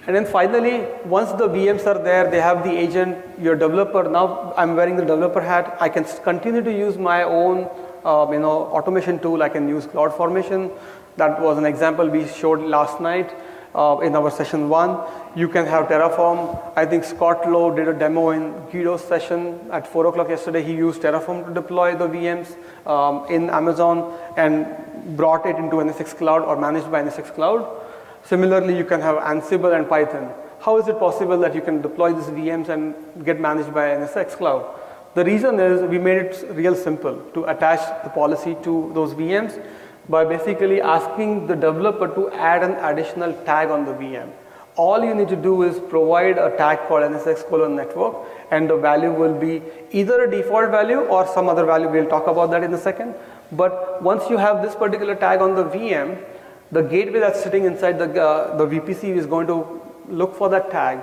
And then finally, once the VMs are there, they have the agent, your developer. Now I'm wearing the developer hat. I can continue to use my own automation tool. I can use CloudFormation. That was an example we showed last night in our session 1. You can have Terraform. I think Scott Lowe did a demo in Guido's session at 4 o'clock yesterday. He used Terraform to deploy the VMs in Amazon and brought it into NSX Cloud or managed by NSX Cloud. Similarly, you can have Ansible and Python. How is it possible that you can deploy these VMs and get managed by NSX Cloud? The reason is we made it real simple to attach the policy to those VMs by basically asking the developer to add an additional tag on the VM. All you need to do is provide a tag called NSX:network, and the value will be either a default value or some other value. We'll talk about that in a second. But once you have this particular tag on the VM, the gateway that's sitting inside the VPC is going to look for that tag,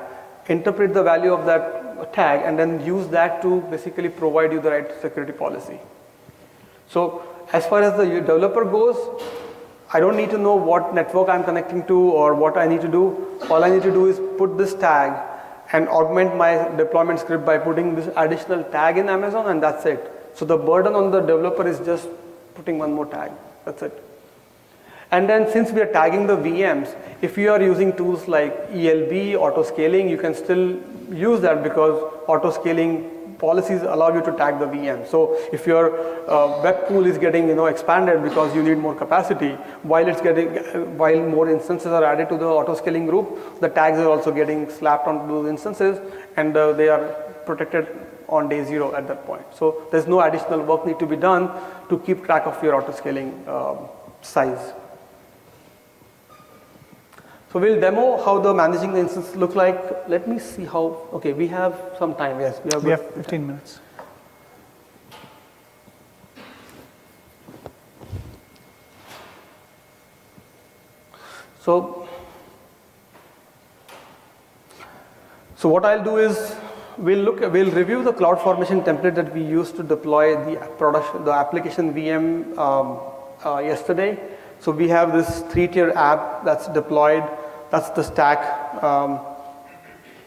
interpret the value of that tag, and then use that to basically provide you the right security policy. So as far as the developer goes, I don't need to know what network I'm connecting to or what I need to do. All I need to do is put this tag and augment my deployment script by putting this additional tag in Amazon, and that's it. So the burden on the developer is just putting one more tag. That's it. And then since we are tagging the VMs, if you are using tools like ELB, auto-scaling, you can still use that because auto-scaling policies allow you to tag the VM. So if your web pool is getting expanded because you need more capacity, while more instances are added to the auto-scaling group, the tags are also getting slapped onto those instances, and they are protected on day 0 at that point. So there's no additional work need to be done to keep track of your auto-scaling size. So we'll demo how the managing the instance look like. Let me see how, okay, we have some time, yes. We have 15 minutes. So what I'll do is we'll review the CloudFormation template that we used to deploy the application VM yesterday. So we have this 3-tier app that's deployed. That's the stack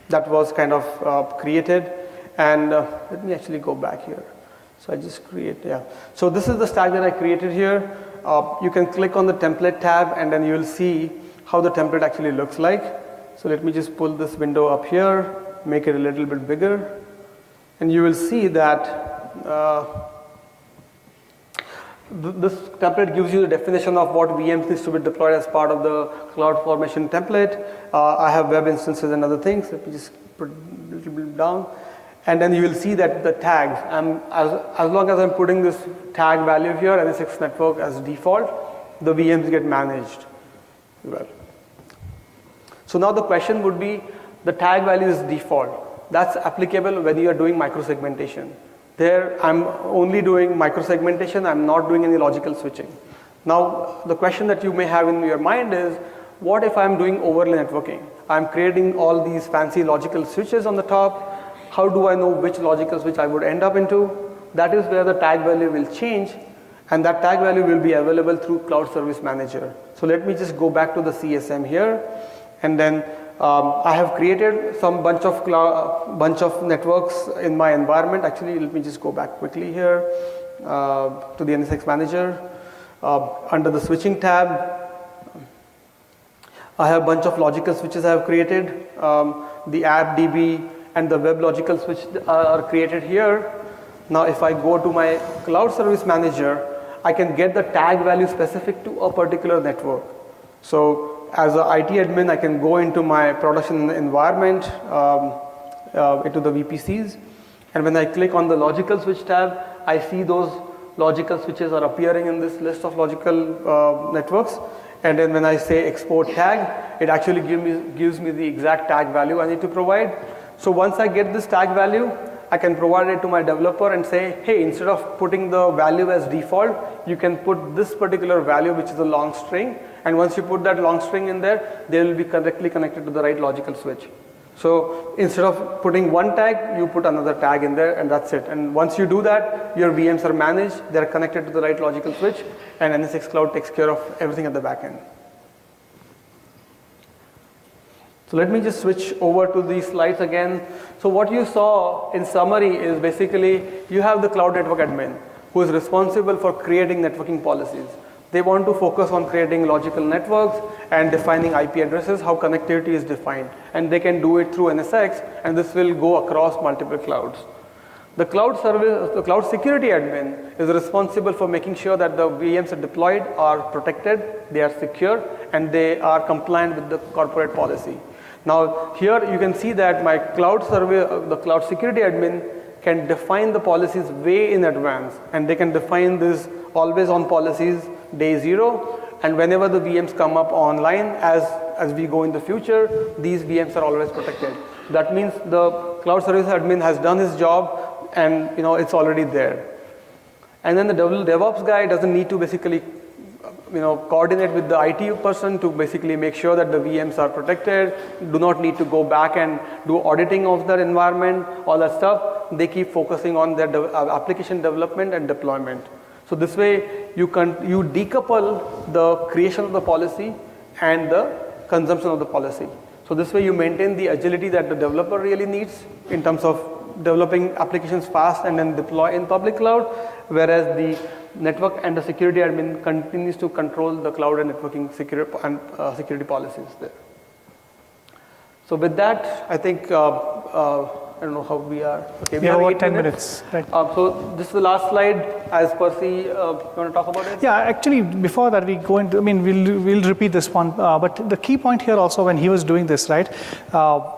that was kind of created. And let me actually go back here. So I just create, yeah. So this is the stack that I created here. You can click on the template tab, and then you will see how the template actually looks like. So let me just pull this window up here, make it a little bit bigger. And you will see that this template gives you the definition of what VMs needs to be deployed as part of the CloudFormation template. I have web instances and other things. Let me just put a little bit down. And then you will see that the tags, as long as I'm putting this tag value here, NSX network as default, the VMs get managed. Well, so now the question would be, the tag value is default. That's applicable when you are doing microsegmentation. There, I'm only doing microsegmentation. I'm not doing any logical switching. Now, the question that you may have in your mind is, what if I'm doing overlay networking? I'm creating all these fancy logical switches on the top. How do I know which logical switch I would end up into? That is where the tag value will change, And that tag value will be available through Cloud Service Manager. So let me just go back to the CSM here, and then I have created some bunch of networks in my environment. Actually, let me just go back quickly here to the NSX Manager. Under the switching tab, I have a bunch of logical switches I have created. The app DB and the web logical switch are created here. Now if I go to my Cloud Service Manager, I can get the tag value specific to a particular network. So as an IT admin, I can go into my production environment, into the VPCs, and when I click on the logical switch tab, I see those logical switches are appearing in this list of logical networks. And then when I say export tag, it actually gives me the exact tag value I need to provide. So once I get this tag value, I can provide it to my developer and say, hey, instead of putting the value as default, you can put this particular value, which is a long string. And once you put that long string in there, they will be correctly connected to the right logical switch. So instead of putting one tag, you put another tag in there, and that's it. And once you do that, your VMs are managed, they're connected to the right logical switch, and NSX Cloud takes care of everything at the back end. So let me just switch over to these slides again. So what you saw in summary is basically you have the cloud network admin who is responsible for creating networking policies. They want to focus on creating logical networks and defining IP addresses, how connectivity is defined. And they can do it through NSX, and this will go across multiple clouds. The cloud security admin is responsible for making sure that the VMs are deployed are protected, they are secure, and they are compliant with the corporate policy. Now here you can see that my the cloud security admin can define the policies way in advance, and they can define this always on policies day 0, and whenever the VMs come up online as we go in the future, these VMs are always protected. That means the cloud service admin has done his job, and it's already there. And then the DevOps guy doesn't need to basically coordinate with the IT person to basically make sure that the VMs are protected, do not need to go back and do auditing of their environment, all that stuff. They keep focusing on their application development and deployment. So this way you decouple the creation of the policy and the consumption of the policy. So this way you maintain the agility that the developer really needs in terms of developing applications fast and then deploy in public cloud, whereas the network and the security admin continues to control the cloud and networking security policies there. So with that, I think I don't know how we are. Okay, we have about 10 minutes. Right. So this is the last slide. As Percy, you want to talk about it? Yeah, actually, before that we go into, we'll repeat this one. But the key point here also, when he was doing this, right,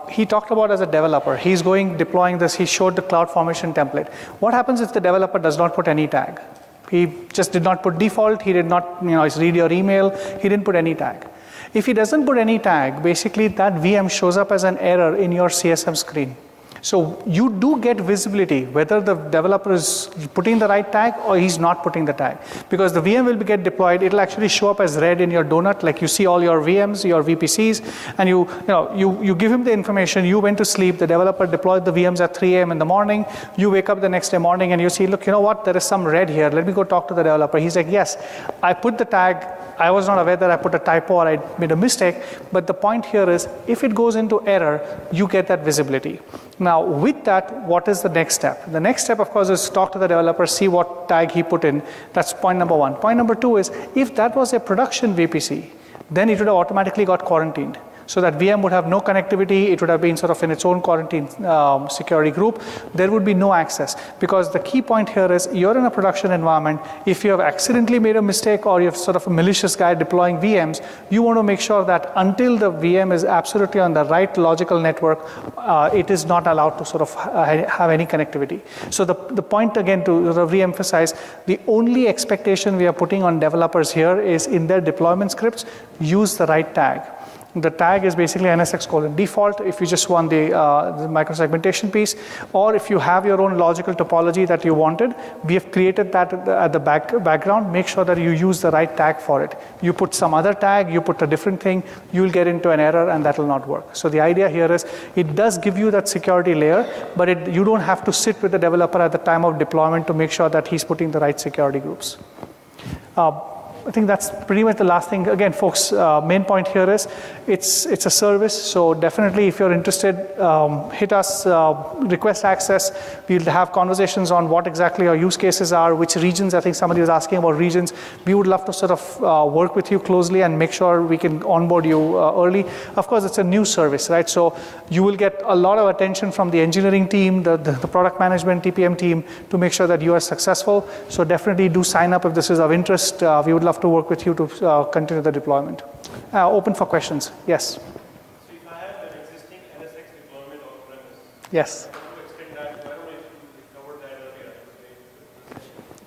he talked about as a developer, he's deploying this, he showed the cloud formation template. What happens if the developer does not put any tag? He just did not put default, he did not, read your email, he didn't put any tag. If he doesn't put any tag, basically that VM shows up as an error in your CSM screen. So you do get visibility whether the developer is putting the right tag or he's not putting the tag. Because the VM will get deployed, it'll actually show up as red in your donut, like you see all your VMs, your VPCs, and you give him the information, you went to sleep, the developer deployed the VMs at 3 a.m. in the morning, you wake up the next day morning and you see, look, there is some red here, let me go talk to the developer. He's like, yes, I put the tag, I was not aware that I put a typo or I made a mistake, but the point here is, if it goes into error, you get that visibility. Now, with that, what is the next step? The next step, of course, is talk to the developer, see what tag he put in. That's point number one. Point number two is, if that was a production VPC, then it would have automatically got quarantined. So that VM would have no connectivity, it would have been sort of in its own quarantine security group. There would be no access, because the key point here is, you're in a production environment. If you have accidentally made a mistake or you have sort of a malicious guy deploying VMs, you want to make sure that until the VM is absolutely on the right logical network, it is not allowed to sort of have any connectivity. So the point again to re-emphasize, the only expectation we are putting on developers here is, in their deployment scripts, use the right tag. The tag is basically NSX default if you just want the microsegmentation piece, or if you have your own logical topology that you wanted, we have created that at the background. Make sure that you use the right tag for it. You put some other tag, you put a different thing, you'll get into an error and that will not work. So the idea here is, it does give you that security layer, but you don't have to sit with the developer at the time of deployment to make sure that he's putting the right security groups. I think that's pretty much the last thing. Again, folks, main point here is it's a service. So definitely, if you're interested, hit us, request access. We'll have conversations on what exactly our use cases are, which regions. I think somebody was asking about regions. We would love to sort of work with you closely and make sure we can onboard you early. Of course, it's a new service, right? So you will get a lot of attention from the engineering team, the product management, TPM team, to make sure that you are successful. So definitely do sign up if this is of interest. We would love to work with you to continue the deployment. Open for questions. Yes? So if I have an existing NSX deployment on premise, yes. I want to extend that. I don't know if you covered that earlier.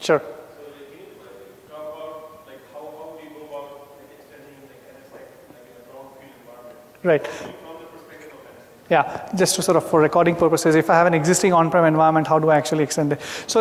Sure. So can you talk about like how do you go about like, extending like NSX like in a brownfield environment? Right. From the perspective of NSX. Yeah, just to sort of for recording purposes, if I have an existing on-prem environment, how do I actually extend it? So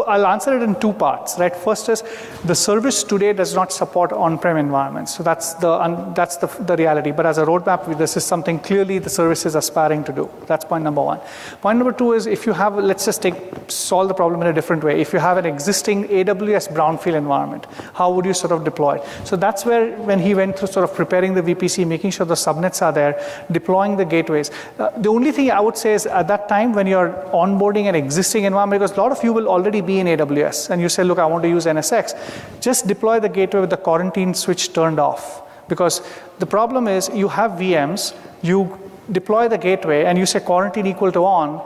I'll answer it in two parts, right? First is the service today does not support on-prem environments. So that's the reality. But as a roadmap, this is something clearly the service is aspiring to do. That's point number one. Point number two is if you have, let's just solve the problem in a different way. If you have an existing AWS brownfield environment, how would you sort of deploy it? So that's where when he went through sort of preparing the VPC, making sure the subnets are there, deploying the gateways. The only thing I would say is at that time when you're onboarding an existing environment, because a lot of you will already be in AWS and you say, look, I want to use NSX, just deploy the gateway with the quarantine switch turned off. Because the problem is you have VMs, you deploy the gateway and you say quarantine equal to on,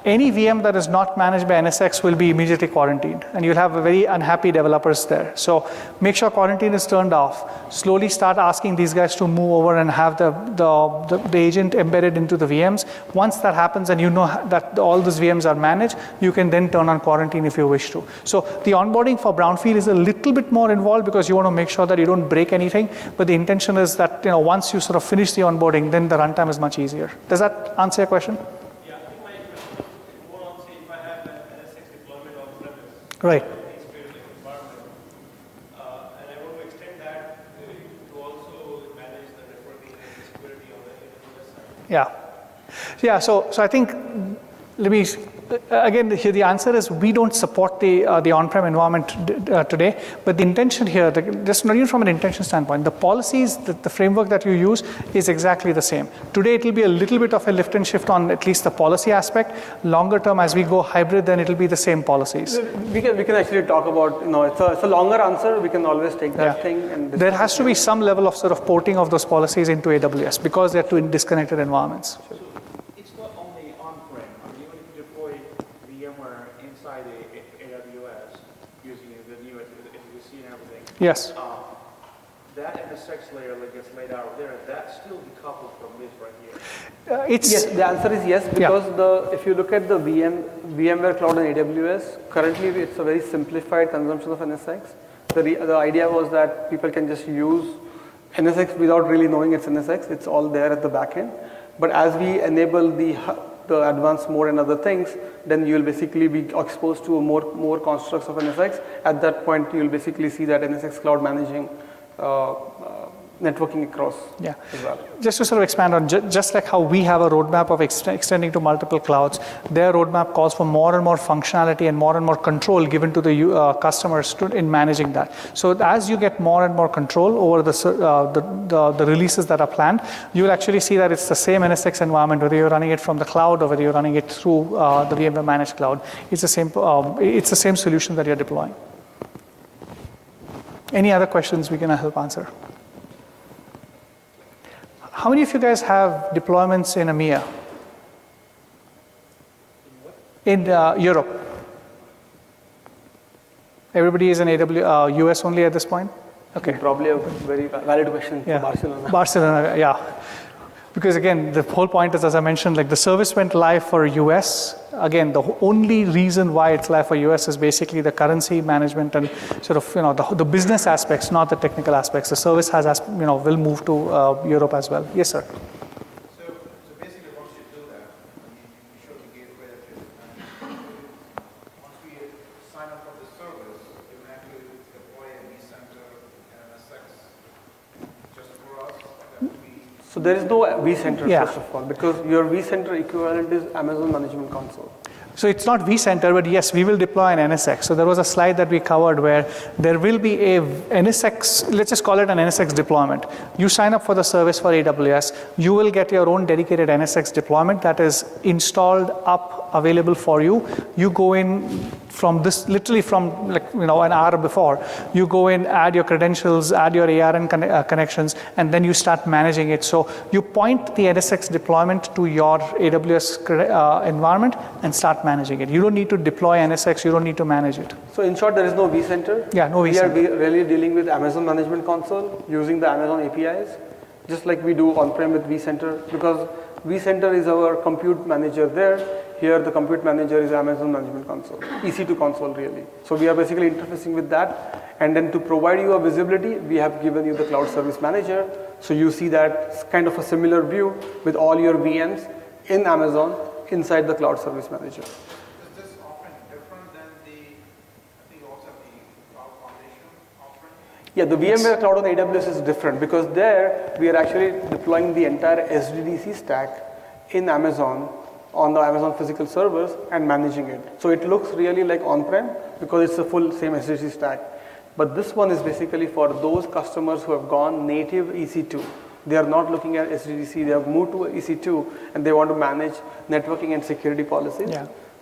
any VM that is not managed by NSX will be immediately quarantined and you'll have very unhappy developers there. So make sure quarantine is turned off. Slowly start asking these guys to move over and have the agent embedded into the VMs. Once that happens and you know that all these VMs are managed, you can then turn on quarantine if you wish to. So the onboarding for brownfield is a little bit more involved because you want to make sure that you don't break anything. But the intention is that once you sort of finish the onboarding, then the runtime is much easier. Does that answer your question? Right. And I want to extend that to also manage the networking and security on the AWS side. Yeah. So I think let me again here the answer is we don't support the on-prem environment today, but the intention here, just not even from an intention standpoint, the policies, the framework that you use is exactly the same. Today it will be a little bit of a lift and shift on at least the policy aspect. Longer term, as we go hybrid, then it will be the same policies. We can actually talk about it's a longer answer. We can always take that thing and there has to be some level of sort of porting of those policies into AWS because they're two disconnected environments. It's not only on-prem. I mean, even if you deploy VMware inside the AWS using the new SVC and everything. Yes. That NSX layer that gets laid out there, that's still decoupled from this right here. Yes, the answer is yes, because if you look at the VMware cloud on AWS, currently it's a very simplified consumption of NSX. The idea was that people can just use NSX without really knowing it's NSX. It's all there at the back end. But as we enable the advanced mode and other things, then you will basically be exposed to more constructs of NSX. At that point, you will basically see that NSX cloud managing networking across as well. Just to sort of expand on, just like how we have a roadmap of extending to multiple clouds, their roadmap calls for more and more functionality and more control given to the customers in managing that. So as you get more and more control over the releases that are planned, you will actually see that it's the same NSX environment, whether you're running it from the cloud or whether you're running it through the VMware managed cloud. It's the same solution that you're deploying. Any other questions we can help answer? How many of you guys have deployments in EMEA? In Europe? Everybody is in US only at this point? Okay. Probably a very valid question for Barcelona. Barcelona, yeah. Because again, the whole point is, as I mentioned, like the service went live for US. Again, the only reason why it's live for US is basically the currency management and sort of, the business aspects, not the technical aspects. The service has, will move to Europe as well. Yes, sir. So basically, once you do that, you show the gateway that you're once we sign up for the service, you can actually deploy a vCenter and NSX just for us. So there is no vCenter first of all, because your vCenter equivalent is Amazon Management Console. So it's not vCenter, but yes, we will deploy an NSX. So there was a slide that we covered where there will be a NSX, let's just call it an NSX deployment. You sign up for the service for AWS, you will get your own dedicated NSX deployment that is installed up, available for you. You go in from this, literally from like, an hour before, you go in, add your credentials, add your ARN connections, and then you start managing it. So you point the NSX deployment to your AWS environment and start managing it. You don't need to deploy NSX, you don't need to manage it. So in short, there is no vCenter. Yeah, no vCenter. We are really dealing with Amazon Management Console using the Amazon APIs, just like we do on-prem with vCenter, because vCenter is our compute manager there. Here the compute manager is Amazon Management Console, EC2 console really. So we are basically interfacing with that, and then to provide you a visibility, we have given you the Cloud Service Manager. So you see that kind of a similar view with all your VMs in Amazon inside the Cloud Service Manager. Is this offering different than I think you also have the Cloud Foundation offering? Yeah, the VMware Cloud on AWS is different because there we are actually deploying the entire SDDC stack in Amazon on the Amazon physical servers and managing it. So it looks really like on-prem because it's a full same SDDC stack. But this one is basically for those customers who have gone native EC2. They are not looking at SDDC, they have moved to EC2 and they want to manage networking and security policies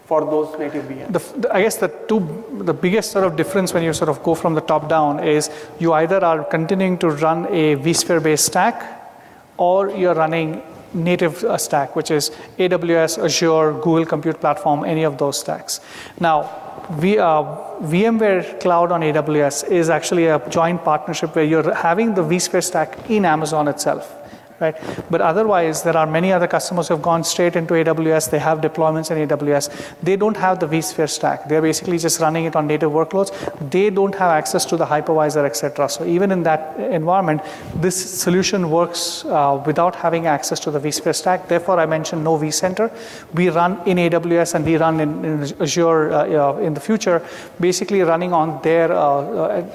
for those native VMs. I guess the biggest sort of difference when you sort of go from the top down is you either are continuing to run a vSphere based stack or you're running native stack, which is AWS, Azure, Google Compute Platform, any of those stacks. Now, VMware Cloud on AWS is actually a joint partnership where you're having the vSphere stack in Amazon itself, right? But otherwise, there are many other customers who have gone straight into AWS. They have deployments in AWS. They don't have the vSphere stack. They're basically just running it on native workloads. They don't have access to the hypervisor, etc. So even in that environment, this solution works without having access to the vSphere stack. Therefore, I mentioned no vCenter. We run in AWS and we run in Azure in the future, basically running on their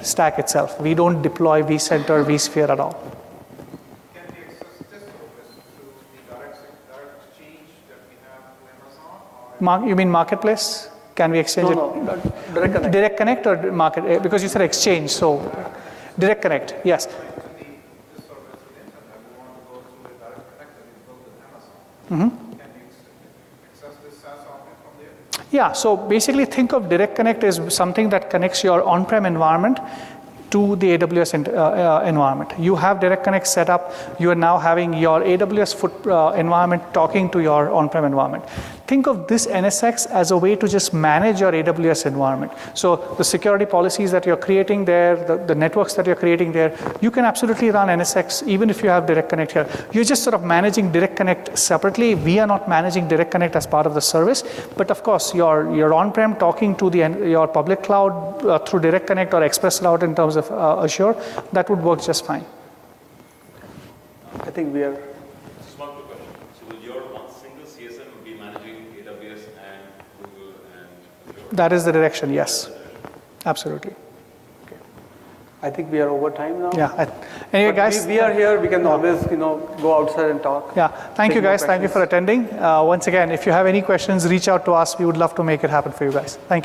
stack itself. We don't deploy vCenter, vSphere at all. You mean marketplace? Can we exchange it? No, Direct Connect. Direct Connect or market? Because you said exchange, so Direct Connect, yes. Yeah, so basically think of Direct Connect as something that connects your on-prem environment to the AWS environment. You have Direct Connect set up. You are now having your AWS environment talking to your on-prem environment. Think of this NSX as a way to just manage your AWS environment. So the security policies that you're creating there, the networks that you're creating there, you can absolutely run NSX even if you have Direct Connect here. You're just sort of managing Direct Connect separately. We are not managing Direct Connect as part of the service, but of course your on-prem talking to your public cloud through Direct Connect or Express Route in terms of Azure, that would work just fine. I think we are. Just one quick question. So will your one single CSM be managing AWS and Google and Azure? That is the direction, yes. Absolutely. Okay. I think we are over time now. Yeah. Anyway, But guys. we are here. We can always, go outside and talk. Yeah. Thank you, guys. Thank you for attending. Once again, if you have any questions, reach out to us. We would love to make it happen for you guys. Thank you.